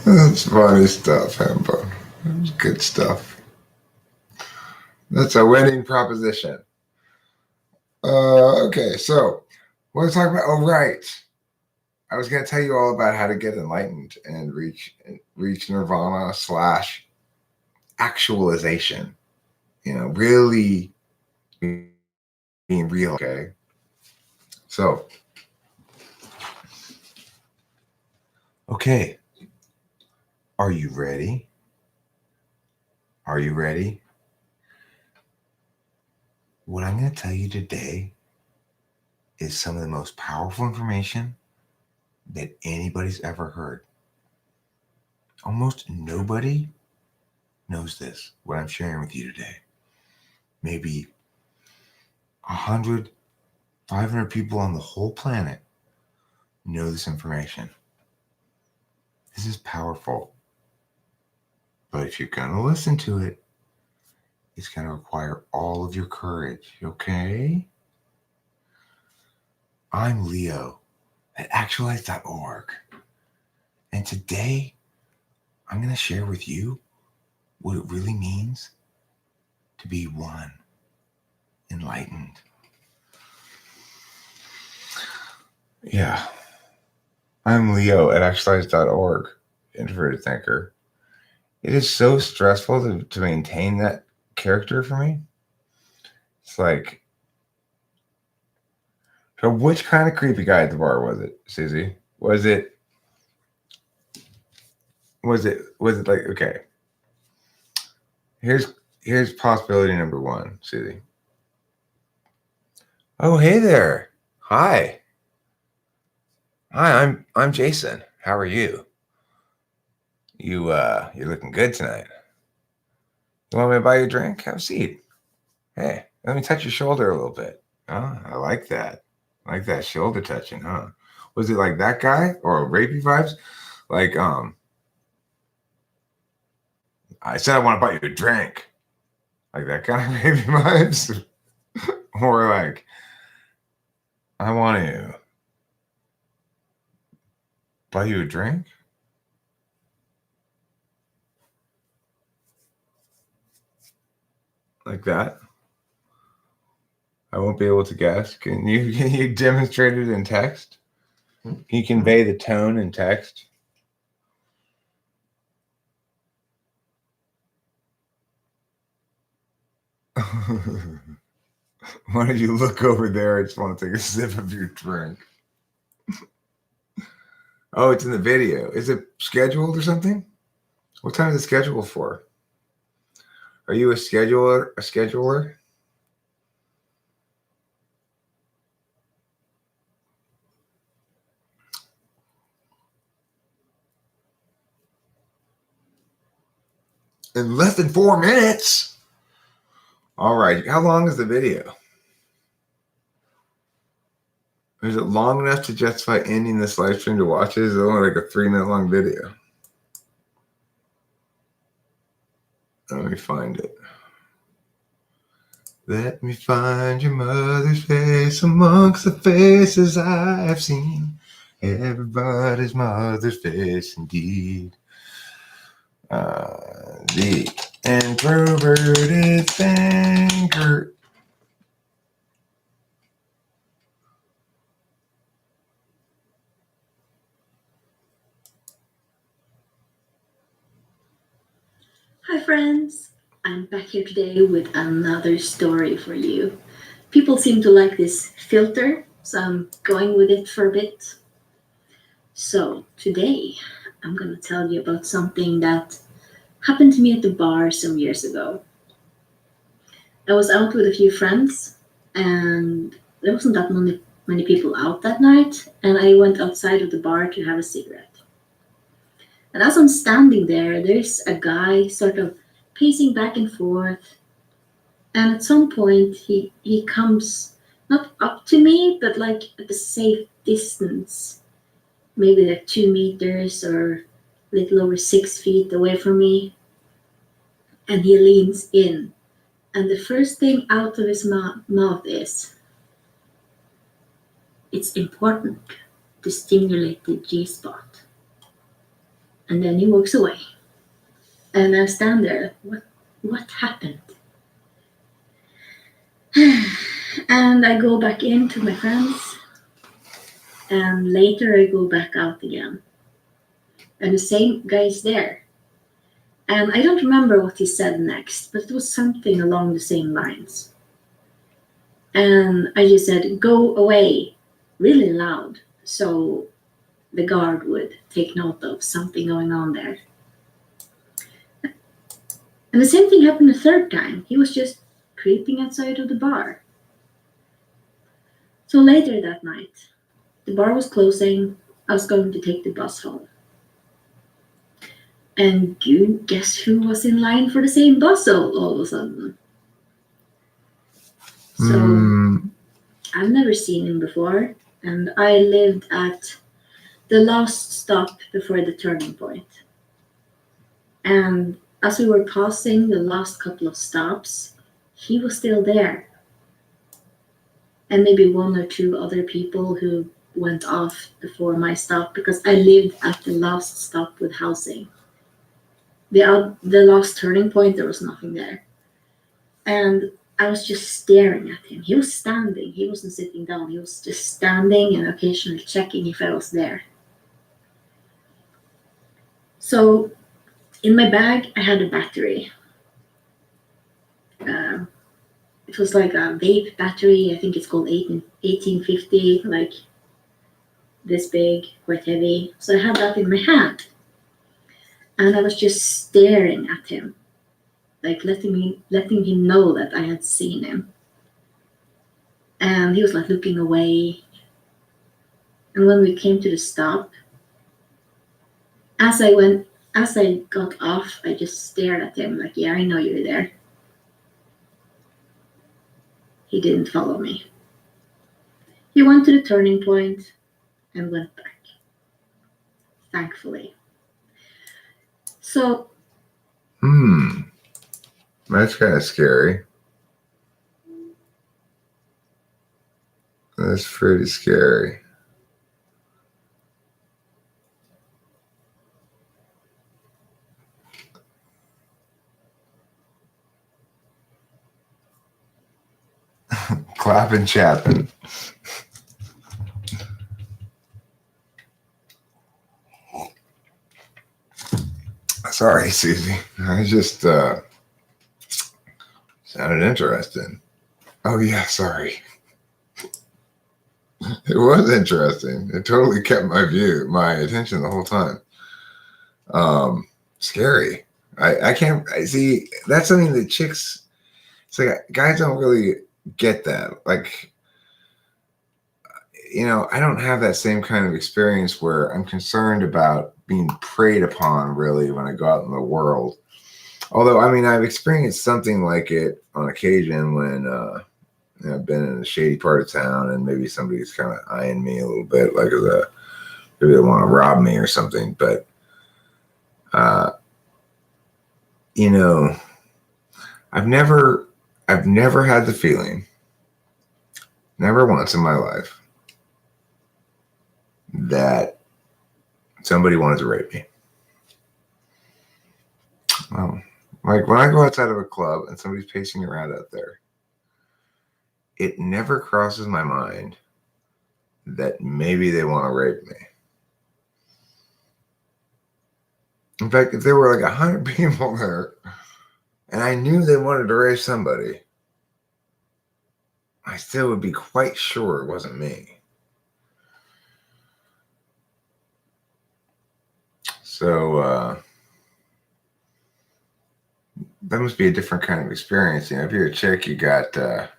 That's funny stuff, Hambo. That's good stuff. That's a winning proposition. Okay, so we're talking about. Oh, right. I was going to tell you all about how to get enlightened and reach nirvana slash actualization. Really being real. Okay, so okay, are you ready? Are you ready? What I'm going to tell you today is some of the most powerful information that anybody's ever heard. Almost nobody knows this, what I'm sharing with you today. Maybe 100, 500 people on the whole planet know this information. This is powerful. But if you're going to listen to it, it's going to require all of your courage, okay? I'm Leo at actualize.org. And today, I'm going to share with you what it really means to be one, enlightened. Yeah. I'm Leo at actualize.org, introverted thinker. It is so stressful to maintain that character for me. It's like, so which kind of creepy guy at the bar was it, Susie? Was it like, okay, here's possibility number one, Susie. Oh, hey there. Hi, I'm Jason. How are you? You're looking good tonight. You want me to buy you a drink? Have a seat. Hey, let me touch your shoulder a little bit. Oh, I like that. I like that shoulder touching, huh? Was it like that guy or rapey vibes? Like, I said I want to buy you a drink. Like that kind of rapey vibes? Or like, I want to buy you a drink? Like that? I won't be able to guess. Can you demonstrate it in text? Can you convey the tone in text? Why don't you look over there? I just want to take a sip of your drink. Oh, it's in the video. Is it scheduled or something? What time is it scheduled for? Are you a scheduler? A scheduler? In less than 4 minutes. All right. How long is the video? Is it long enough to justify ending this live stream to watch it? Is it only like a 3-minute long video? Let me find it. Let me find your mother's face amongst the faces I have seen. Everybody's mother's face indeed. The introverted thinker. Hi friends, I'm back here today with another story for you. People seem to like this filter, so I'm going with it for a bit. So today I'm going to tell you about something that happened to me at the bar some years ago. I was out with a few friends and there wasn't that many people out that night, and I went outside of the bar to have a cigarette. And as I'm standing there, there's a guy sort of pacing back and forth. And at some point, he comes not up to me, but like at a safe distance, maybe like 2 meters or a little over 6 feet away from me. And he leans in. And the first thing out of his mouth is, "It's important to stimulate the G spot." And then he walks away. And I stand there, what happened? And I go back in to my friends, and later I go back out again. And the same guy is there. And I don't remember what he said next, but it was something along the same lines. And I just said, "Go away," really loud, so the guard would take note of something going on there. And the same thing happened a third time. He was just creeping outside of the bar. So later that night, the bar was closing. I was going to take the bus home. And you guess who was in line for the same bus all of a sudden? So I've never seen him before, and I lived at the last stop before the turning point. And as we were passing the last couple of stops, he was still there. And maybe one or two other people who went off before my stop because I lived at the last stop with housing. The last turning point, there was nothing there. And I was just staring at him. He was standing. He wasn't sitting down. He was just standing and occasionally checking if I was there. So in my bag, I had a battery. It was like a vape battery. I think it's called 1850, like this big, quite heavy. So I had that in my hand. And I was just staring at him, like letting him know that I had seen him. And he was like looking away. And when we came to the stop, as I got off, I just stared at him like, yeah, I know you're there. He didn't follow me. He went to the turning point and went back, thankfully. So, That's kind of scary. That's pretty scary. Clapping, chapping. Sorry, Susie. I just sounded interesting. Oh yeah, sorry. It was interesting. It totally kept my attention the whole time. Scary. I can't see. That's something that chicks. It's like guys don't really get that. Like, I don't have that same kind of experience where I'm concerned about being preyed upon really when I go out in the world. Although, I mean, I've experienced something like it on occasion when I've been in a shady part of town and maybe somebody's kind of eyeing me a little bit, like maybe they want to rob me or something. But, I've never had the feeling, never once in my life, that somebody wanted to rape me. Like when I go outside of a club and somebody's pacing around out there, it never crosses my mind that maybe they want to rape me. In fact, if there were like 100 people there and I knew they wanted to rape somebody, I still would be quite sure it wasn't me. So that must be a different kind of experience. If you're a chick, you gotta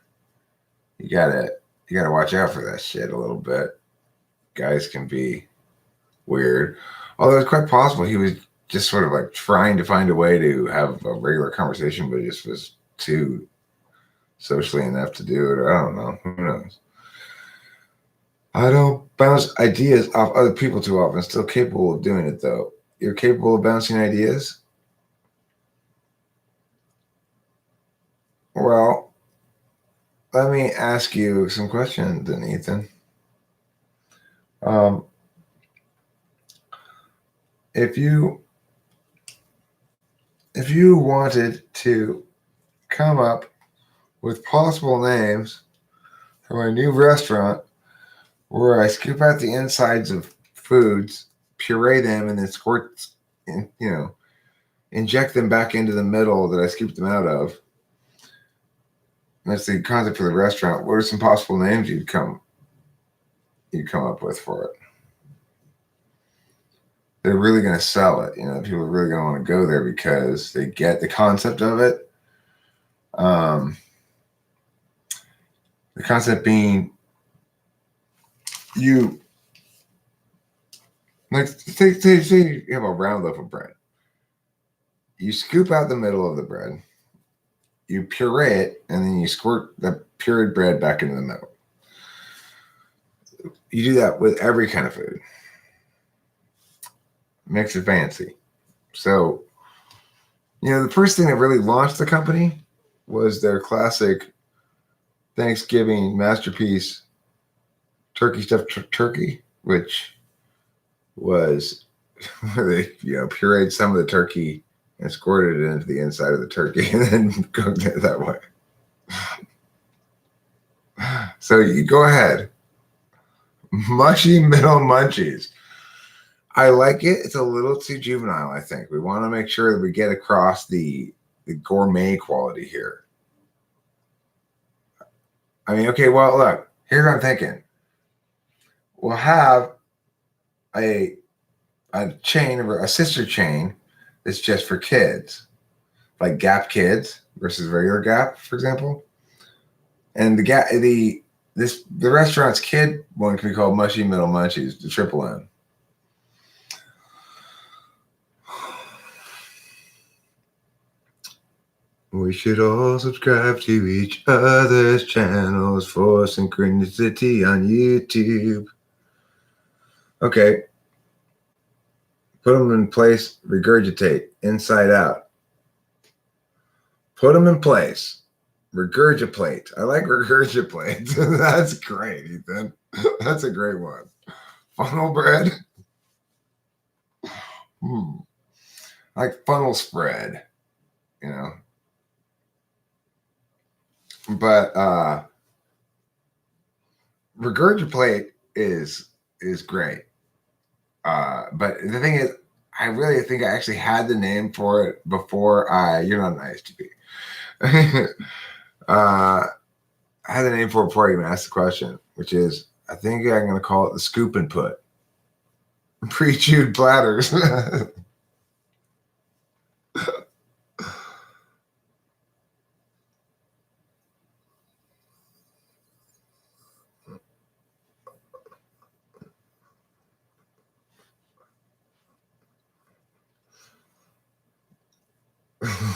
watch out for that shit a little bit. Guys can be weird. Although it's quite possible he was just sort of like trying to find a way to have a regular conversation, but he just was too socially inept to do it. Or I don't know. Who knows? I don't bounce ideas off other people too often. Still capable of doing it though. You're capable of bouncing ideas? Well, let me ask you some questions then, Ethan. If you wanted to come up with possible names for my new restaurant where I scoop out the insides of foods, puree them, and then inject them back into the middle that I scooped them out of. And that's the concept for the restaurant. What are some possible names you'd come up with for it? They're really going to sell it. People are really going to want to go there because they get the concept of it. The concept being say you have a round loaf of bread. You scoop out the middle of the bread, you puree it, and then you squirt the pureed bread back into the middle. You do that with every kind of food. Makes it fancy. So, the first thing that really launched the company was their classic Thanksgiving masterpiece, turkey stuffed turkey, which was they pureed some of the turkey and squirted it into the inside of the turkey and then cooked it that way. So you go ahead. Mushy middle munchies. I like it. It's a little too juvenile, I think. We want to make sure that we get across the gourmet quality here. I mean, okay, well, look, here's what I'm thinking. We'll have a chain or a sister chain that's just for kids, like Gap Kids versus regular Gap, for example. And the restaurant's kid one can be called Mushy Middle Munchies, the triple M. We should all subscribe to each other's channels for synchronicity on YouTube. Okay. Put them in place, regurgitate, inside out. Put them in place, regurgitate. I like regurgitate. That's great, Ethan. That's a great one. Funnel bread. Like funnel spread, But regurgitate is great. But the thing is, I really think I actually had the name for it before you're not nice to be. I had the name for it before I even asked the question, which is, I think I'm going to call it the scoop and put. Pre-chewed platters.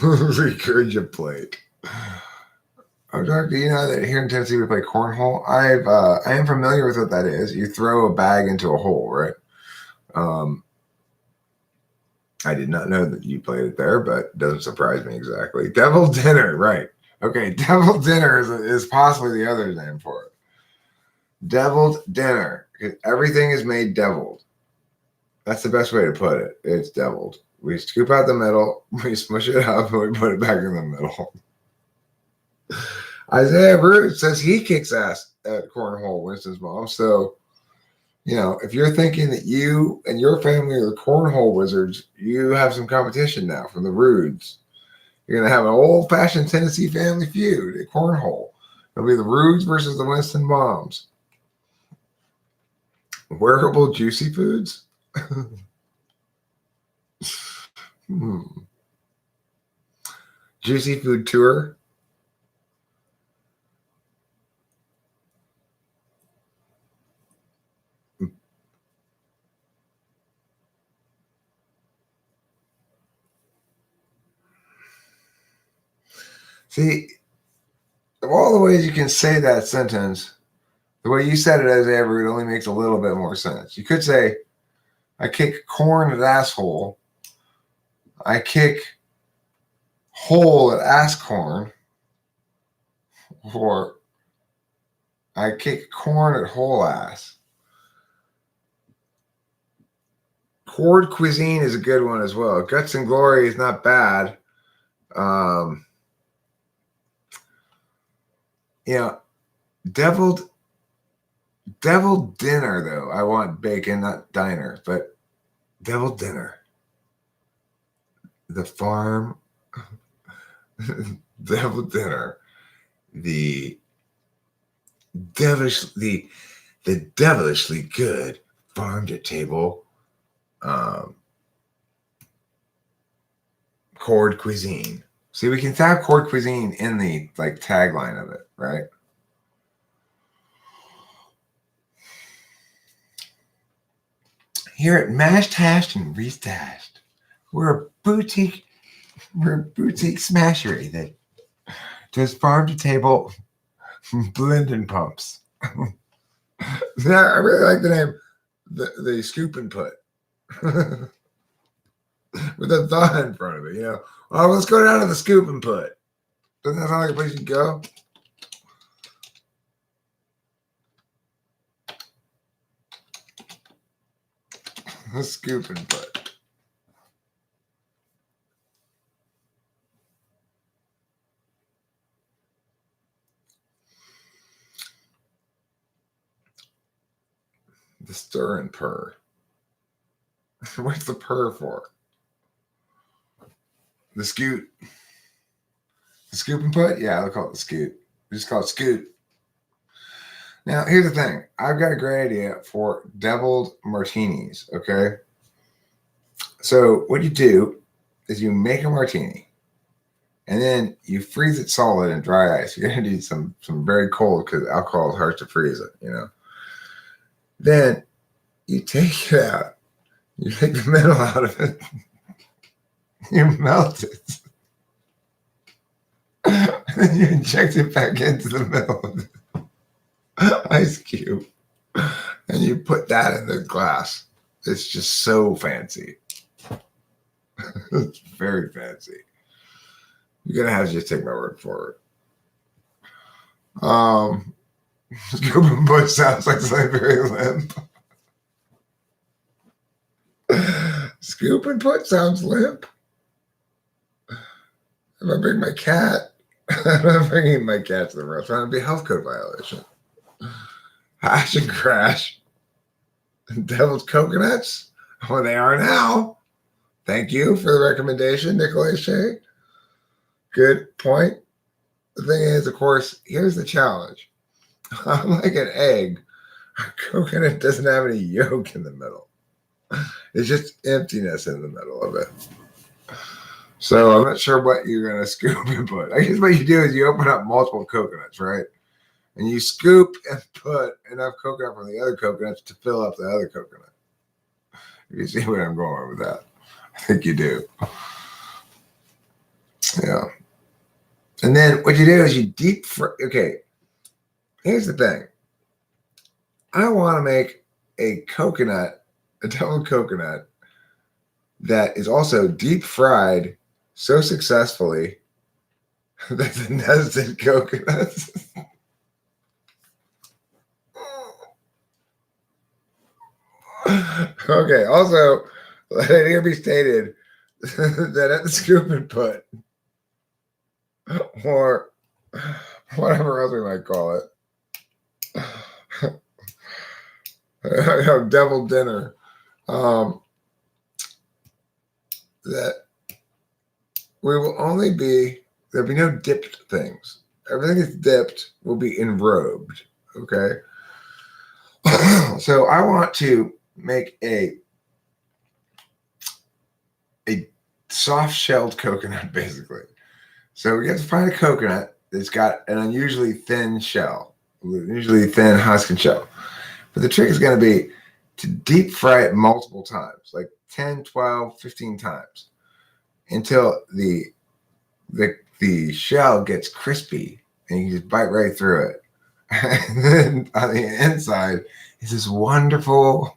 Regurgitate. I'm talking. Do you know that here in Tennessee we play cornhole? I am familiar with what that is. You throw a bag into a hole, right? I did not know that you played it there, but it doesn't surprise me exactly. Deviled dinner, right? Okay, deviled dinner is possibly the other name for it. Deviled dinner. Everything is made deviled. That's the best way to put it. It's deviled. We scoop out the middle, we smush it up, and we put it back in the middle. Isaiah Root says he kicks ass at cornhole, Winston's mom. So, if you're thinking that you and your family are the cornhole wizards, you have some competition now from the Rudes. You're going to have an old-fashioned Tennessee family feud at cornhole. It'll be the Rudes versus the Winston moms. Wearable juicy foods? Juicy food tour? See, of all the ways you can say that sentence, the way you said it, Isaiah Root, only makes a little bit more sense. You could say, I kick corn at asshole. I kick hole at ass corn. Or I kick corn at whole ass. Horde cuisine is a good one as well. Guts and Glory is not bad. deviled dinner, though. I want bacon, not diner, but deviled dinner. The farm deviled dinner. The devilishly good farm to table chord cuisine. See, we can have chord cuisine in the like tagline of it, right? Here at Mashed, Hashed, and Restashed, we're a boutique smashery that does farm to table blending pumps. Yeah, I really like the name, the scoop and put. With a thought in front of it, you know. Oh, let's go down to the scoop and put. Doesn't that sound like a place you go? The scoop and put. The stir and purr. What's the purr for? The scoot. The scoop and put? Yeah, I'll call it the scoot. We just call it scoot. Now, here's the thing. I've got a great idea for deviled martinis, okay? So what you do is you make a martini, and then you freeze it solid in dry ice. You're going to need some very cold because alcohol is hard to freeze it, you know? Then you take it out. You take the middle out of it. You melt it. And then you inject it back into the middle of the ice cube. And you put that in the glass. It's just so fancy. It's very fancy. You're going to have to just take my word for it. Scoop and put sounds like something very limp. Scoop and put sounds limp. If I bring my cat, I'm not bringing my cat to the restaurant. It'd be a health code violation. Hash and crash. Deviled coconuts. Well, they are now. Thank you for the recommendation, Nicolay Shea. Good point. The thing is, of course, here's the challenge. Unlike an egg, a coconut doesn't have any yolk in the middle. It's just emptiness in the middle of it. So I'm not sure what you're going to scoop and put. I guess what you do is you open up multiple coconuts, right? And you scoop and put enough coconut from the other coconuts to fill up the other coconut. You see where I'm going with that? I think you do. Yeah. And then what you do is you deep fry. Okay. Here's the thing. I want to make a double coconut that is also deep fried so successfully that the nested coconuts. Okay, also, let it here be stated that at the scoop and put, or whatever else we might call it, devil dinner, that we will only be, there'll be no dipped things. Everything that's dipped will be enrobed, okay? So I want to make a soft-shelled coconut, basically. So we have to find a coconut that's got an unusually thin shell, usually thin husk and shell. But the trick is going to be to deep fry it multiple times, like 10, 12, 15 times, until the shell gets crispy and you can just bite right through it. And then on the inside is this wonderful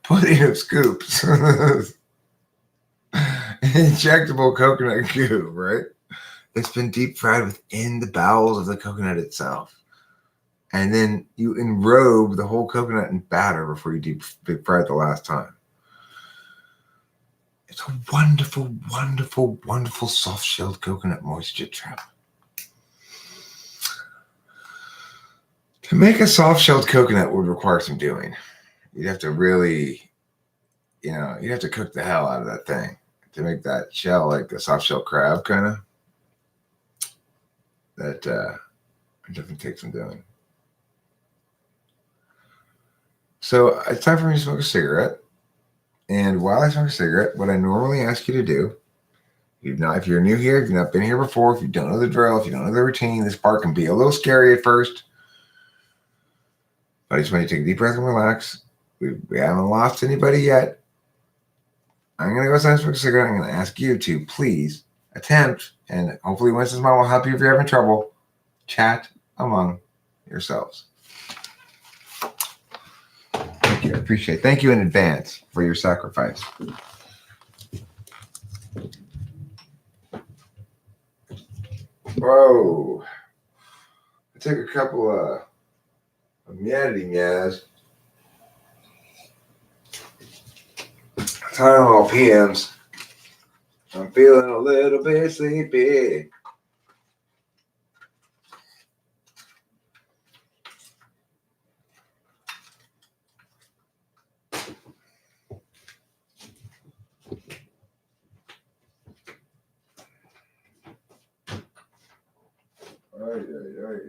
pudding of scoops. Injectable coconut goo, right? It's been deep fried within the bowels of the coconut itself. And then you enrobe the whole coconut in batter before you deep fry it the last time. It's a wonderful, wonderful, wonderful soft-shelled coconut moisture trap. To make a soft-shelled coconut would require some doing. You'd have to really, you'd have to cook the hell out of that thing to make that shell like a soft-shell crab kind of. That it definitely takes some doing. So it's time for me to smoke a cigarette. And while I smoke a cigarette, what I normally ask you to do, if you're new here, if you've not been here before, if you don't know the drill, if you don't know the routine, this part can be a little scary at first. But I just want you to take a deep breath and relax. We haven't lost anybody yet. I'm going to go outside and smoke a cigarette. I'm going to ask you to please attempt, and hopefully once this mom will help you if you're having trouble, chat among yourselves. Thank you. I appreciate it. Thank you in advance for your sacrifice. Whoa. I took a couple of Myas. Tylenol PMs. I'm feeling a little bit sleepy. Ay.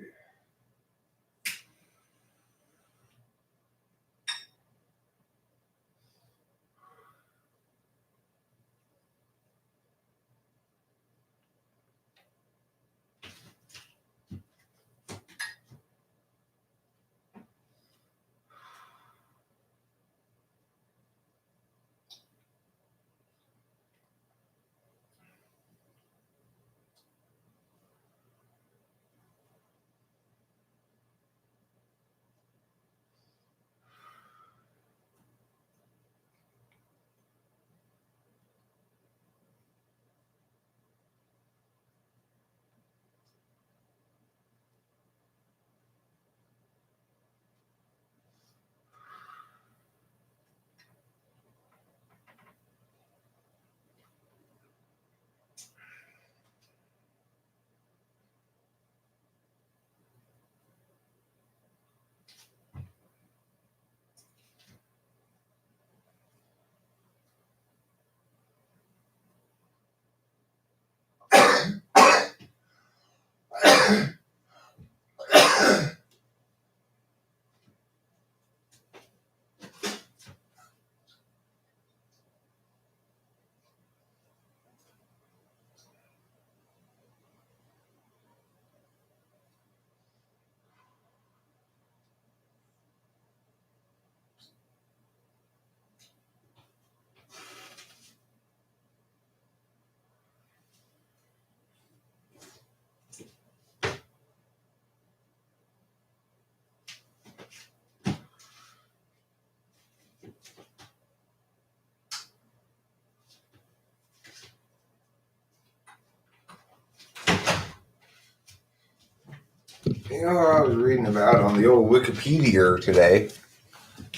You know what I was reading about on the old Wikipedia today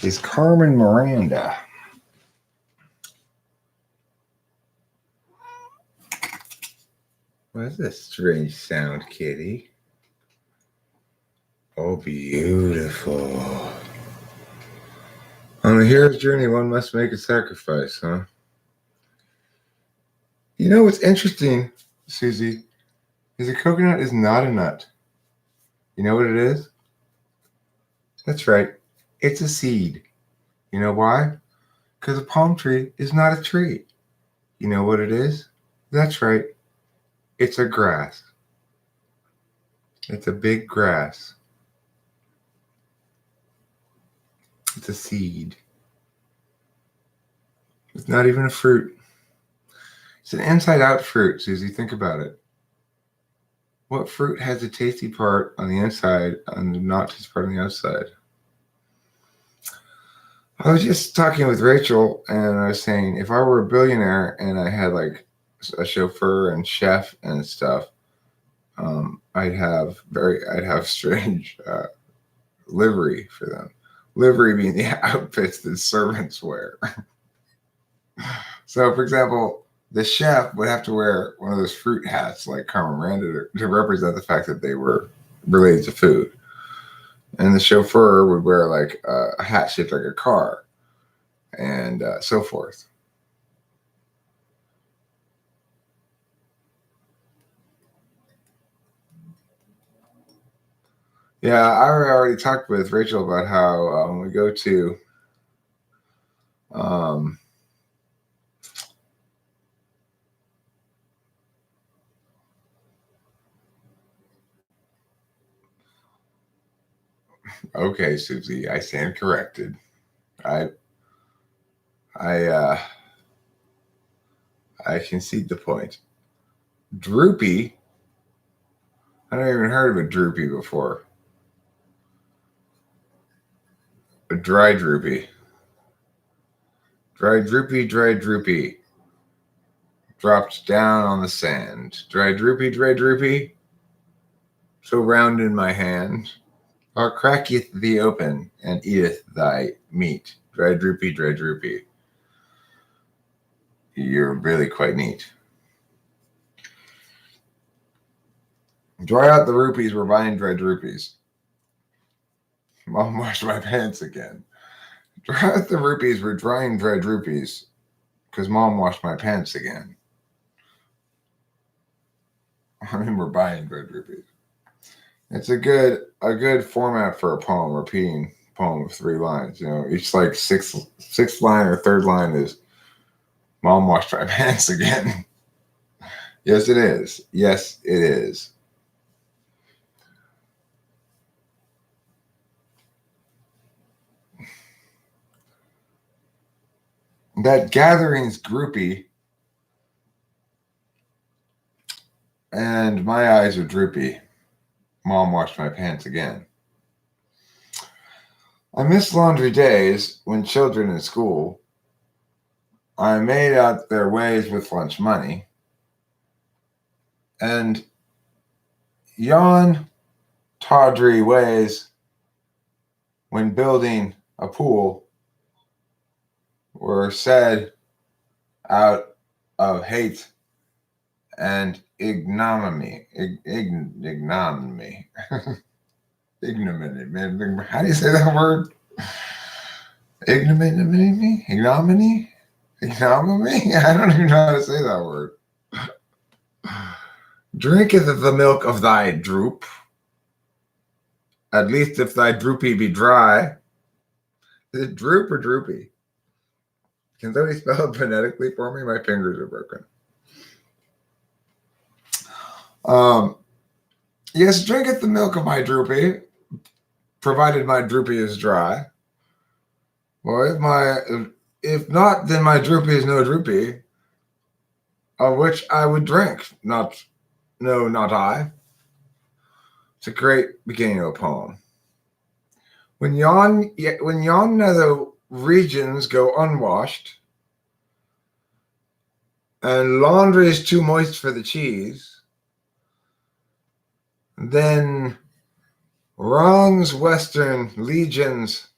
is Carmen Miranda. What's this strange sound, kitty? Oh, beautiful. On a hero's journey, one must make a sacrifice, huh? You know what's interesting, Susie, is a coconut is not a nut. You know what it is? That's right. It's a seed. You know why? Because a palm tree is not a tree. You know what it is? That's right. It's a grass. It's a big grass. It's a seed. It's not even a fruit. It's an inside-out fruit, Susie. Think about it. What fruit has a tasty part on the inside and the not tasty part on the outside? I was just talking with Rachel, and I was saying if I were a billionaire and I had like a chauffeur and chef and stuff, I'd have strange livery for them. Livery being the outfits that servants wear. So, for example, the chef would have to wear one of those fruit hats like Carmen Miranda to represent the fact that they were related to food. And the chauffeur would wear like a hat shaped like a car and so forth. Yeah, I already talked with Rachel about how when we go to um, okay, Susie, I stand corrected. I I I concede the point. Droopy. I never even heard of a droopy before. A dry droopy. Dry droopy, dry droopy. Dropped down on the sand. Dry droopy, so round in my hand. Or cracketh thee open, and eateth thy meat. Dry droopy, dry droopy. You're really quite neat. Dry out the rupees, we're buying dry droopies. Mom washed my pants again. Dry out the rupees, we're drying dry droopies. Because Mom washed my pants again. I mean, we're buying dry droopies. It's a good format for a poem, repeating poem of 3 lines. You know, each like sixth line or third line is Mom washed my pants again. Yes, it is. Yes, it is. That gathering's groupie, and my eyes are droopy. Mom washed my pants again. I miss laundry days when children in school. I made out their ways with lunch money. And yawn tawdry ways when building a pool were said out of hate and ignominy. Ignominy. Ignominy. Man, how do you say that word? Ignominy? Ignominy? Ignominy? I don't even know how to say that word. Drinketh the milk of thy droop, at least if thy droopy be dry. Is it droop or droopy? Can somebody spell it phonetically for me? My fingers are broken. Yes, drinketh the milk of my droopy, provided my droopy is dry. Well, if not, then my droopy is no droopy, of which I would drink. Not I. It's a great beginning of a poem. When yon nether regions go unwashed, and laundry is too moist for the cheese, then wrong's western legions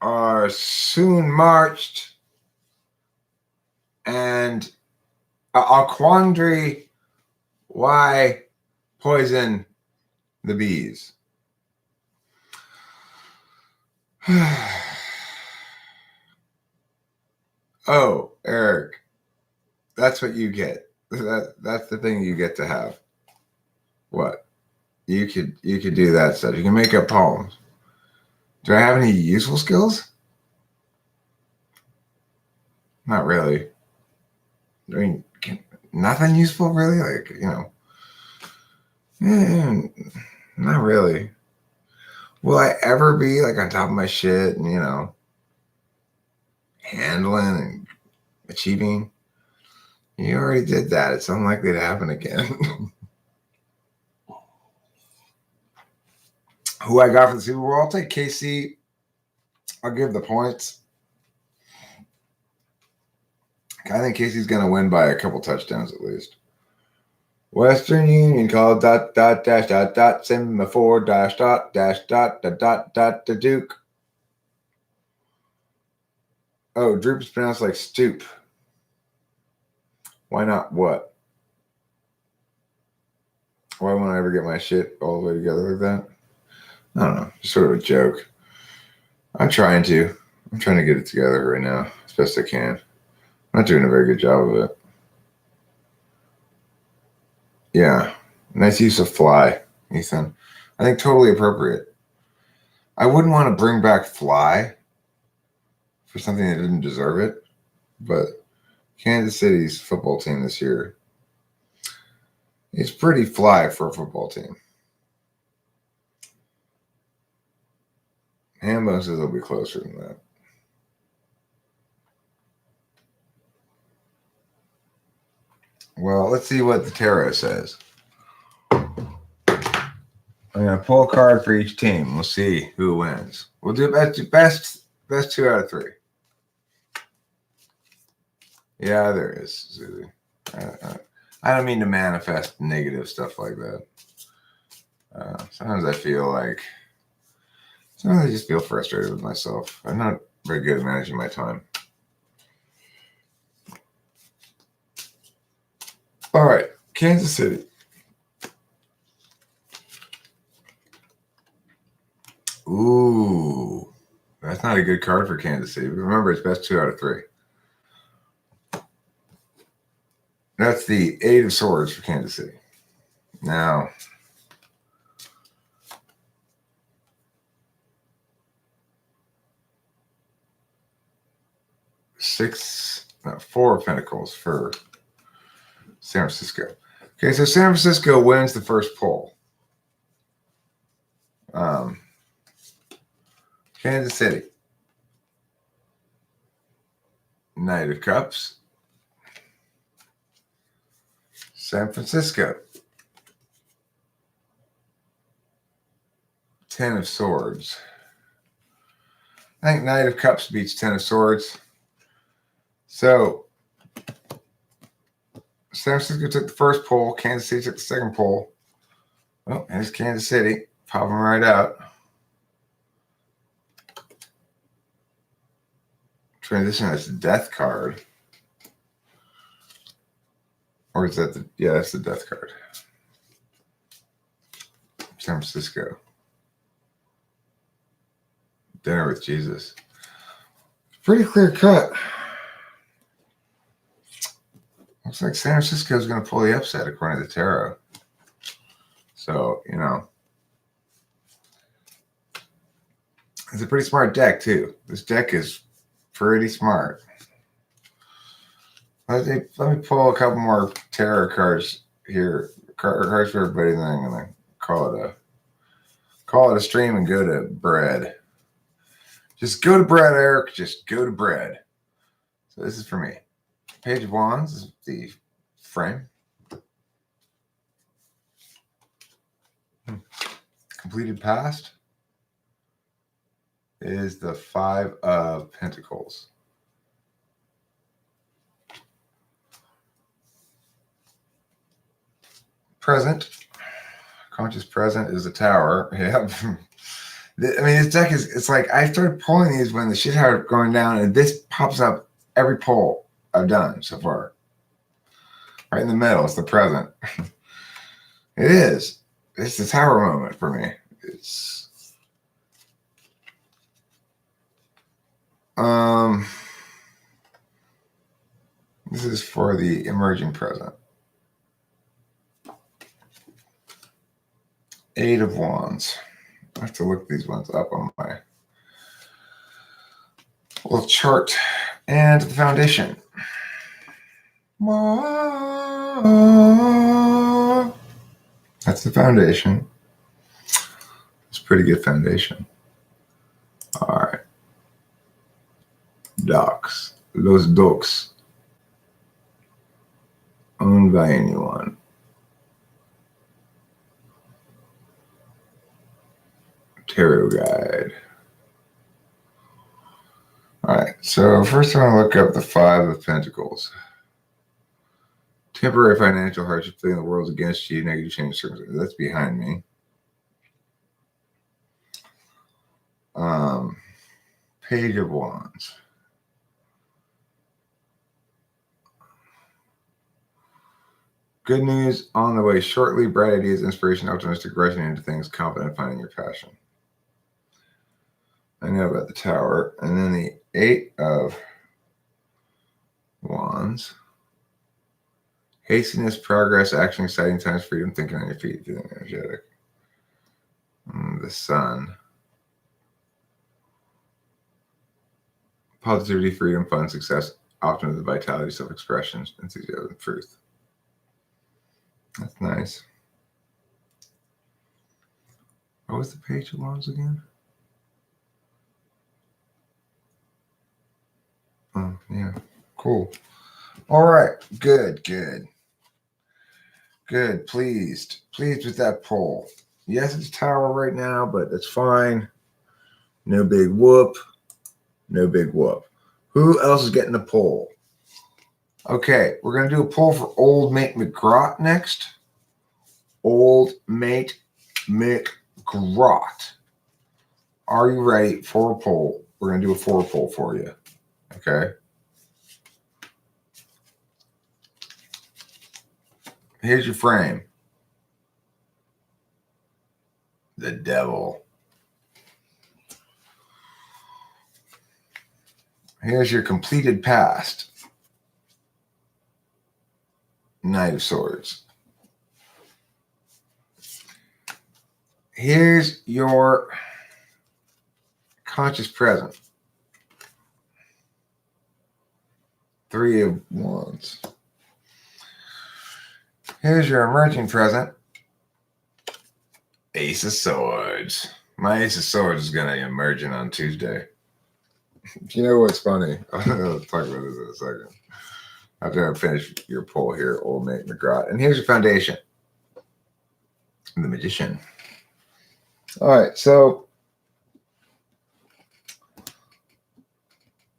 are soon marched, and a quandary, why poison the bees? Oh, Eric, that's what you get. That's the thing you get to have. What? You could do that stuff. You can make up poems. Do I have any useful skills? Not really. I mean, nothing useful, really? Like, not really. Will I ever be like on top of my shit and, handling and achieving? You already did that. It's unlikely to happen again. Who I got for the Super Bowl? I'll take KC. I'll give the points. I think Casey's going to win by a couple touchdowns at least. Western Union called ... semaphore ... the Duke. Oh, droop is pronounced like stoop. Why not what? Why won't I ever get my shit all the way together like that? I don't know. Just sort of a joke. I'm trying to get it together right now as best I can. I'm not doing a very good job of it. Yeah. Nice use of fly, Ethan. I think totally appropriate. I wouldn't want to bring back fly for something that didn't deserve it, but Kansas City's football team this year is pretty fly for a football team. Hambo says it'll be closer than that. Well, let's see what the tarot says. I'm going to pull a card for each team. We'll see who wins. We'll do best 2 out of 3. Yeah, there is, Susie. I don't mean to manifest negative stuff like that. Sometimes I just feel frustrated with myself. I'm not very good at managing my time. All right, Kansas City. Ooh, that's not a good card for Kansas City. But remember, it's best 2 out of 3. That's the 8 of Swords for Kansas City. Now, Four of Pentacles for San Francisco. Okay, so San Francisco wins the first poll. Kansas City. Knight of Cups. San Francisco. 10 of Swords. I think Knight of Cups beats 10 of Swords. So, San Francisco took the first poll. Kansas City took the second poll. Well, here's Kansas City. Pop them right out. Transition as the Death card. Or is that that's the Death card. San Francisco. Dinner with Jesus. Pretty clear cut. Looks like San Francisco is going to pull the upset according to the tarot. So, it's a pretty smart deck too. This deck is pretty smart. Let me pull a couple more tarot cards here. Cards for everybody, and then I'm going to call it a stream and go to bread. Just go to bread, Eric. Just go to bread. So this is for me. Page of Wands is the frame. Completed past is the 5 of Pentacles. Present. Conscious present is the Tower. Yep. I mean, this deck it's like I started pulling these when the shit started going down, and this pops up every pull I've done so far. Right in the middle, it's the present. It is. It's the Tower moment for me. It's this is for the emerging present. 8 of Wands. I have to look these ones up on my little chart. And the foundation. That's the foundation. It's a pretty good foundation. All right. Docs. Los docs. Owned by anyone. Tarot guide. All right. So first I'm going to look up the 5 of Pentacles. Temporary financial hardship, feeling the world's against you, negative change circumstances. That's behind me. Page of Wands. Good news on the way shortly. Bright ideas, inspiration, optimistic, rushing into things, confident, finding your passion. I know about the Tower. And then the 8 of Wands. Hastiness, progress, action, exciting times, freedom, thinking on your feet, feeling energetic. The Sun. Positivity, freedom, fun, success, optimism, vitality, self-expression, enthusiasm, truth. That's nice. What was the Page of Wands again? Oh, yeah. Cool. All right. Good. Pleased with that poll. Yes, it's Tower right now, but that's fine. No big whoop. Who else is getting the poll? Okay, we're going to do a poll for Old Mate McGraw next. Old Mate McGraw. Are you ready for a poll? We're going to do a 4 poll for you. Okay. Here's your frame. The Devil. Here's your completed past. Knight of Swords. Here's your conscious present. 3 of Wands. Here's your emerging present. Ace of Swords. My Ace of Swords is going to emerge on Tuesday. You know what's funny? I'll talk about this in a second. After I finish your poll here, Old Mate McGraw. And here's your foundation. The Magician. All right, so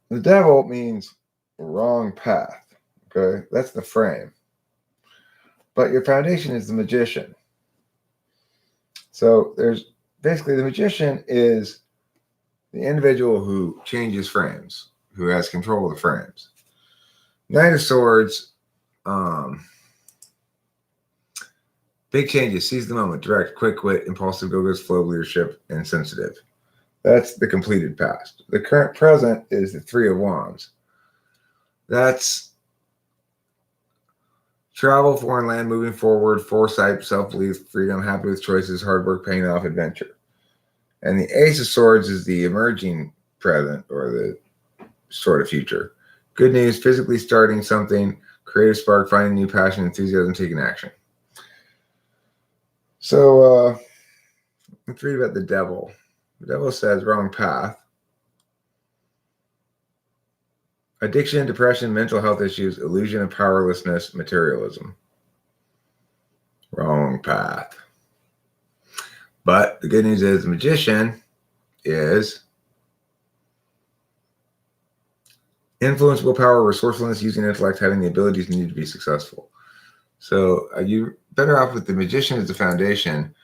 the Devil means wrong path. Okay, that's the frame. But your foundation is the Magician. So there's basically the Magician is the individual who changes frames, who has control of the frames. Knight of Swords, big changes, seize the moment, direct, quick wit, impulsive, go-go's, flow, leadership, and sensitive. That's the completed past. The current present is the 3 of Wands. That's travel, foreign land, moving forward, foresight, self-belief, freedom, happy with choices, hard work, paying off, adventure. And the Ace of Swords is the emerging present or the sort of future. Good news, physically starting something, creative spark, finding new passion, enthusiasm, taking action. So let's read about the Devil. The Devil says wrong path. Addiction, depression, mental health issues, illusion of powerlessness, materialism. Wrong path. But the good news is the Magician is influence, willpower, resourcefulness, using intellect, having the abilities needed to be successful. So you're better off with the Magician as the foundation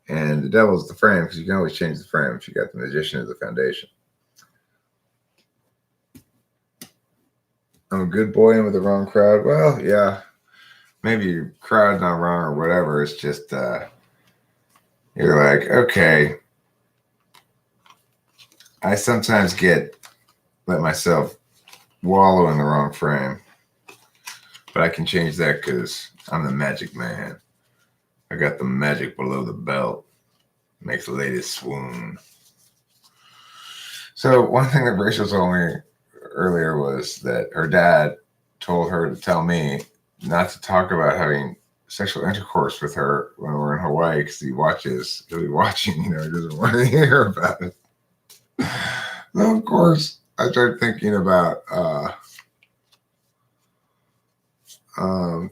and the Devil is the frame, because you can always change the frame if you got the Magician as the foundation. I'm a good boy in with the wrong crowd. Well, yeah, maybe your crowd's not wrong or whatever. It's just you're like, okay, I sometimes let myself wallow in the wrong frame, but I can change that because I'm the magic man. I got the magic below the belt. Makes the ladies swoon. So one thing that Rachel told me earlier was that her dad told her to tell me not to talk about having sexual intercourse with her when we're in Hawaii because he'll be watching, he doesn't want to hear about it. So of course, I started thinking about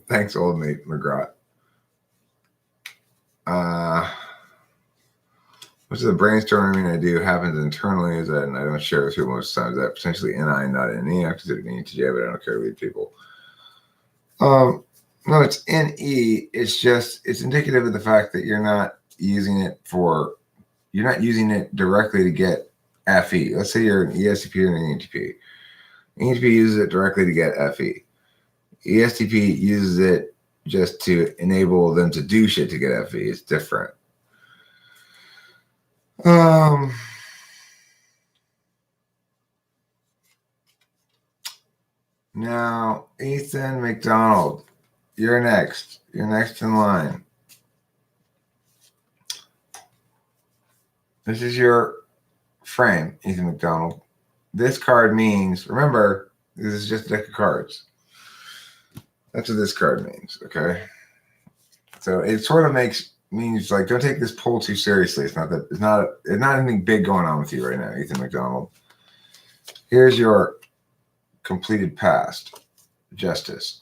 thanks, Old Mate McGraw. Much of the brainstorming I do happens internally, and I don't share with people most times. That potentially NI, not NE. I consider it ENTJ, but I don't care to lead people. No, it's NE. It's indicative of the fact that you're not using it directly to get FE. Let's say you're an ESTP or an ENTP. ENTP uses it directly to get FE. ESTP uses it just to enable them to do shit to get FV. It's different. Now, Ethan McDonald, you're next. You're next in line. This is your frame, Ethan McDonald. This card means, remember, this is just a deck of cards. That's what this card means, okay? So it sort of means like, don't take this poll too seriously. It's not anything big going on with you right now, Ethan McDonald. Here's your completed past, justice.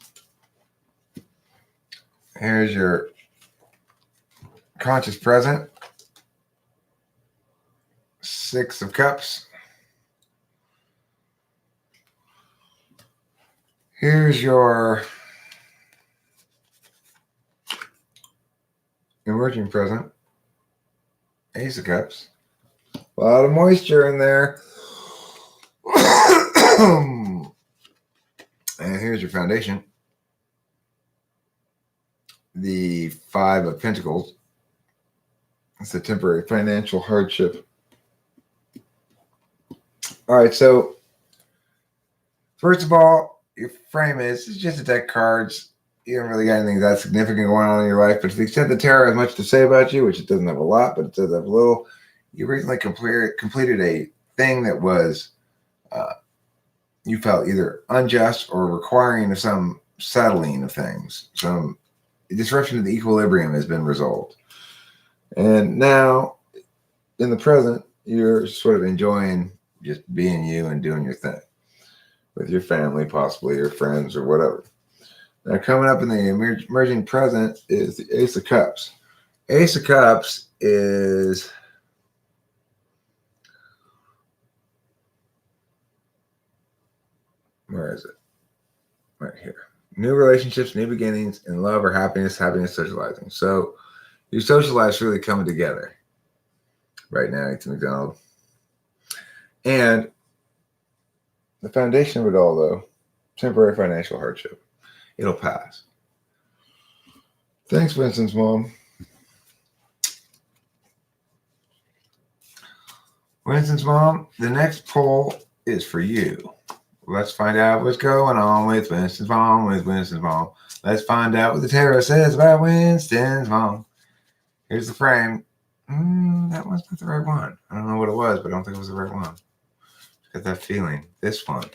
Here's your conscious present, 6 of Cups. Here's your emerging present, Ace of Cups. A lot of moisture in there. And here's your foundation, the 5 of Pentacles. It's a temporary financial hardship. All right, so first of all, your frame it's just a deck of cards. You don't really got anything that significant going on in your life, but to the extent the tarot has much to say about you, which it doesn't have a lot, but it does have a little, you recently completed a thing that was you felt either unjust or requiring of some settling of things. Some disruption of the equilibrium has been resolved. And now, in the present, you're sort of enjoying just being you and doing your thing with your family, possibly your friends or whatever. Now, coming up in the emerging present is the Ace of Cups. Ace of Cups is where is it? Right here. New relationships, new beginnings, in love or happiness, socializing. So your social life's really coming together right now, Ethan McDonald. And the foundation of it all, though, temporary financial hardship. It'll pass. Thanks, Winston's mom. Winston's mom, the next poll is for you. Let's find out what's going on with Winston's mom, Let's find out what the tarot says about Winston's mom. Here's the frame. That one's not the right one. I don't know what it was, but I don't think it was the right one. Got that feeling. This one.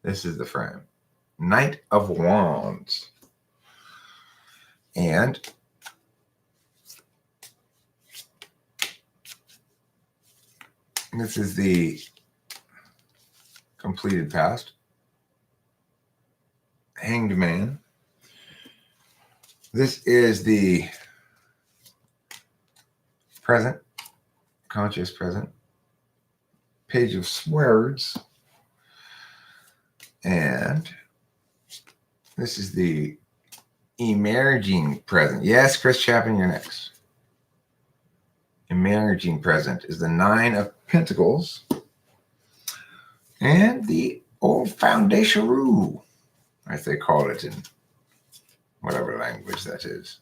This is the frame. Knight of Wands. And this is the completed past. Hanged Man. This is the present, conscious present. Page of Swords. And this is the emerging present. Yes, Chris Chapin, you're next. Emerging present is the 9 of Pentacles. And the old foundation, as they call it in whatever language that is.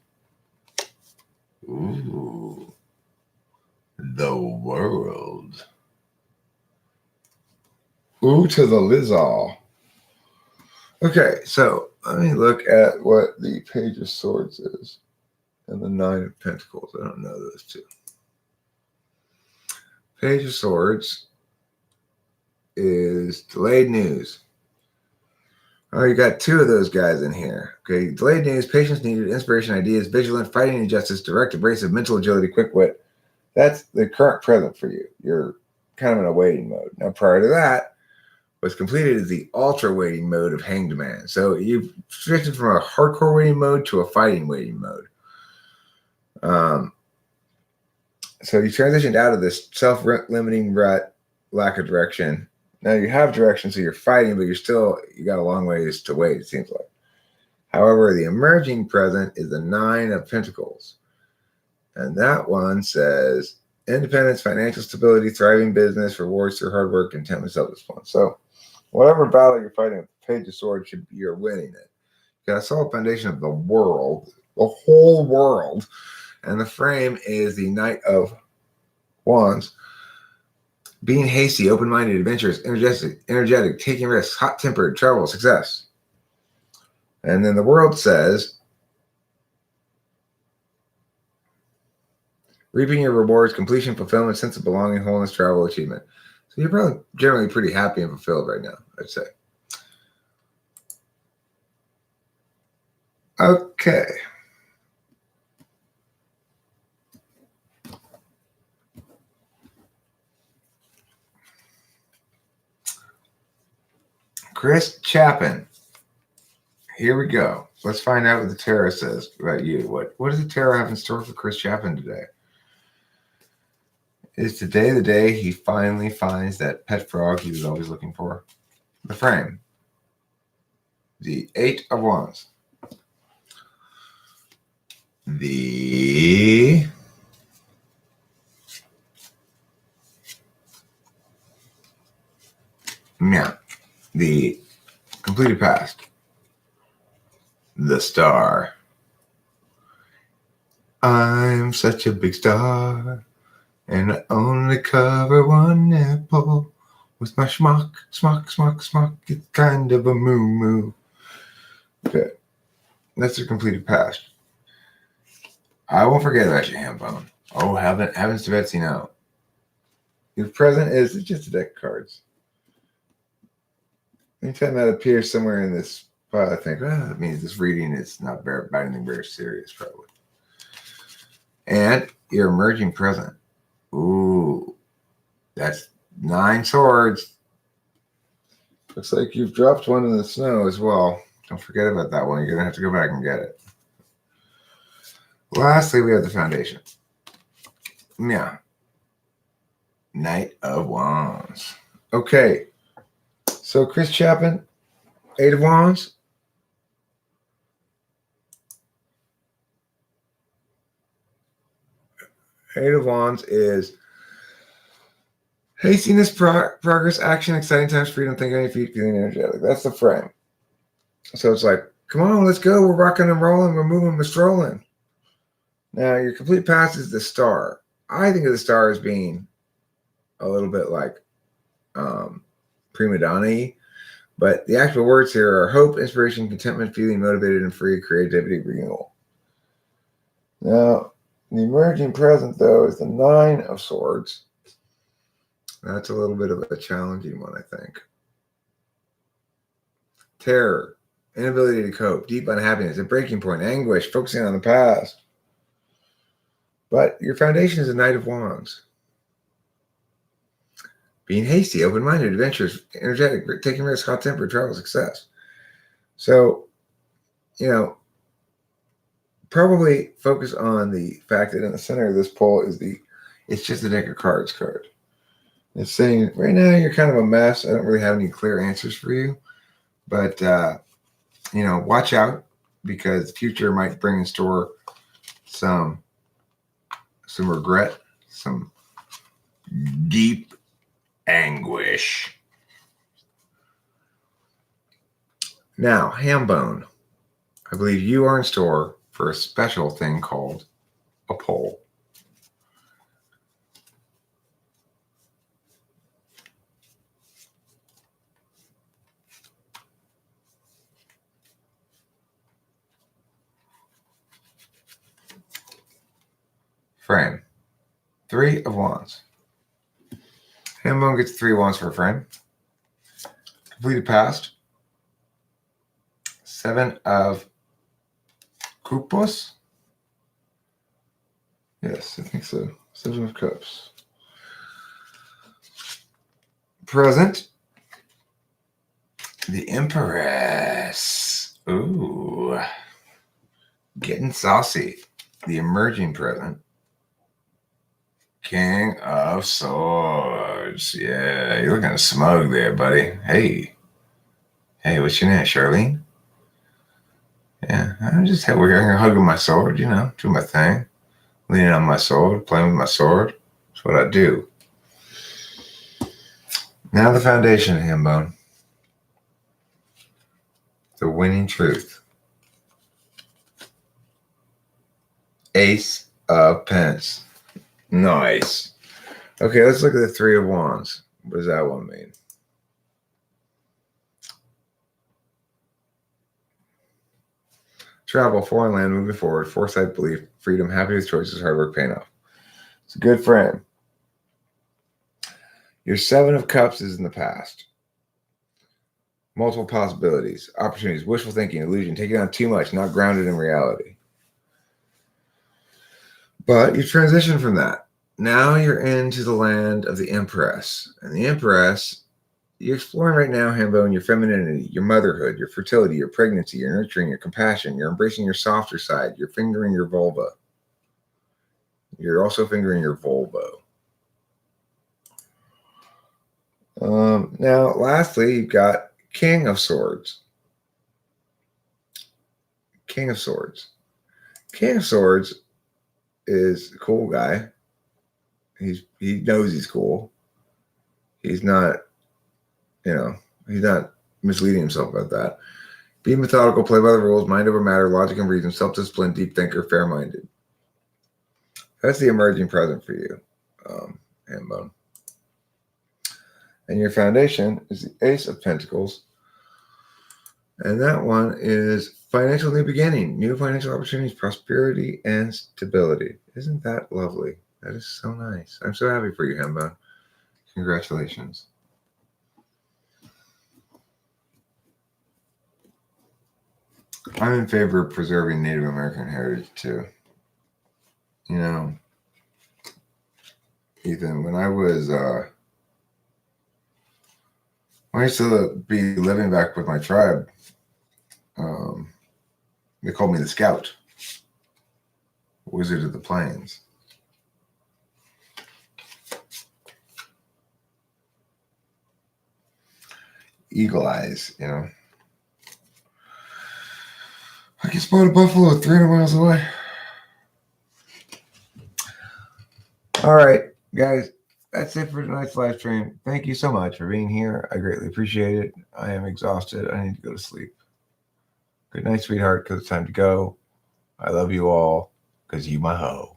Ooh. The world. Ooh to the Lizal. Okay, so let me look at what the Page of Swords is and the 9 of Pentacles. I don't know those two. Page of Swords is delayed news. Oh, you got 2 of those guys in here. Okay, delayed news, patience needed, inspiration, ideas, vigilant, fighting injustice, direct, abrasive, mental agility, quick wit. That's the current present for you. You're kind of in a waiting mode. Now, prior to that, what's completed is the ultra waiting mode of Hanged Man. So you've shifted from a hardcore waiting mode to a fighting waiting mode. So you transitioned out of this self-limiting rut, lack of direction. Now you have direction, so you're fighting, but you got a long ways to wait, it seems like. However, the emerging present is the 9 of Pentacles. And that one says independence, financial stability, thriving business, rewards through hard work, contentment, self-discipline. So whatever battle you're fighting with the Page of Swords, you're winning it. got a solid foundation of the world, the whole world. And the frame is the Knight of Wands. Being hasty, open-minded, adventurous, energetic, taking risks, hot-tempered, travel, success. And then the world says, reaping your rewards, completion, fulfillment, sense of belonging, wholeness, travel, achievement. So you're probably generally pretty happy and fulfilled right now, I'd say. Okay. Chris Chapin. Here we go. Let's find out what the tarot says about you. What does the tarot have in store for Chris Chapin today? Is today the day he finally finds that pet frog he was always looking for? The frame. The 8 of Wands. The completed past. The star. I'm such a big star, and I only cover one nipple with my schmuck. It's kind of a moo. Okay, that's the completed past. I won't forget about your hand bone. Oh, heavens to Betsy, no. Your present is just a deck of cards. Anytime that appears somewhere in this file, I think, that means this reading is not about anything very serious, probably. And your emerging present. Ooh, that's 9 swords. Looks like you've dropped one in the snow as well. Don't forget about that one. You're going to have to go back and get it. Lastly, we have the foundation. Yeah. Knight of Wands. Okay. So Chris Chapin, 8 of Wands. Eight of Wands is hastiness, progress, action, exciting times, freedom, thinking on your feet, feeling energetic. That's the frame. So it's like, come on, let's go. We're rocking and rolling. We're moving. We're strolling. Now, your complete past is the star. I think of the star as being a little bit like prima donna-y, but the actual words here are hope, inspiration, contentment, feeling motivated and free, creativity, renewal. Now, the emerging present, though, is the 9 of Swords. That's a little bit of a challenging one, I think. Terror, inability to cope, deep unhappiness, a breaking point, anguish, focusing on the past. But your foundation is a Knight of Wands. Being hasty, open-minded, adventurous, energetic, taking risks, hot-tempered, travel, success. So, probably focus on the fact that in the center of this poll is it's just a deck of cards card. It's saying right now you're kind of a mess. I don't really have any clear answers for you, but watch out because the future might bring in store some regret, some deep anguish. Now, Hambone, I believe you are in store for a special thing called a poll. Frame. 3 of Wands. Hambone gets 3 wands for a frame. Completed past. 7 of Cups. Yes, I think so. 7 of Cups. Present. The Empress. Ooh. Getting saucy. The emerging present. King of Swords. Yeah, you're looking smug there, buddy. Hey, what's your name, Charlene? Yeah, we're here hugging my sword, doing my thing. Leaning on my sword, playing with my sword. That's what I do. Now the foundation, Hambone. The winning truth. Ace of Pence. Nice. Okay, let's look at the Three of Wands. What does that one mean? Travel, foreign land, moving forward, foresight, belief, freedom, happiness, choices, hard work, paying off. It's a good friend. Your Seven of Cups is in the past. Multiple possibilities, opportunities, wishful thinking, illusion, taking on too much, not grounded in reality. But you transition from that. Now you're into the land of the Empress. And the Empress, you're exploring right now, Hambone, your femininity, your motherhood, your fertility, your pregnancy, your nurturing, your compassion. You're embracing your softer side. You're fingering your vulva. You're also fingering your vulva. Now, lastly, you've got King of Swords. King of Swords. King of Swords is a cool guy. He knows he's cool. He's not, he's not misleading himself about that. Be methodical, play by the rules, mind over matter, logic and reason, self-discipline, deep thinker, fair-minded. That's the emerging present for you, Hambone. And your foundation is the Ace of Pentacles. And that one is financial new beginning, new financial opportunities, prosperity, and stability. Isn't that lovely? That is so nice. I'm so happy for you, Hambone. Congratulations. I'm in favor of preserving Native American heritage too. Ethan, when I used to be living back with my tribe, they called me the Scout, Wizard of the Plains. Eagle eyes, I can spot a buffalo 300 miles away. All right, guys, that's it for tonight's live stream. Thank you so much for being here. I greatly appreciate it. I am exhausted. I need to go to sleep. Good night, sweetheart, because it's time to go. I love you all, because you my hoe.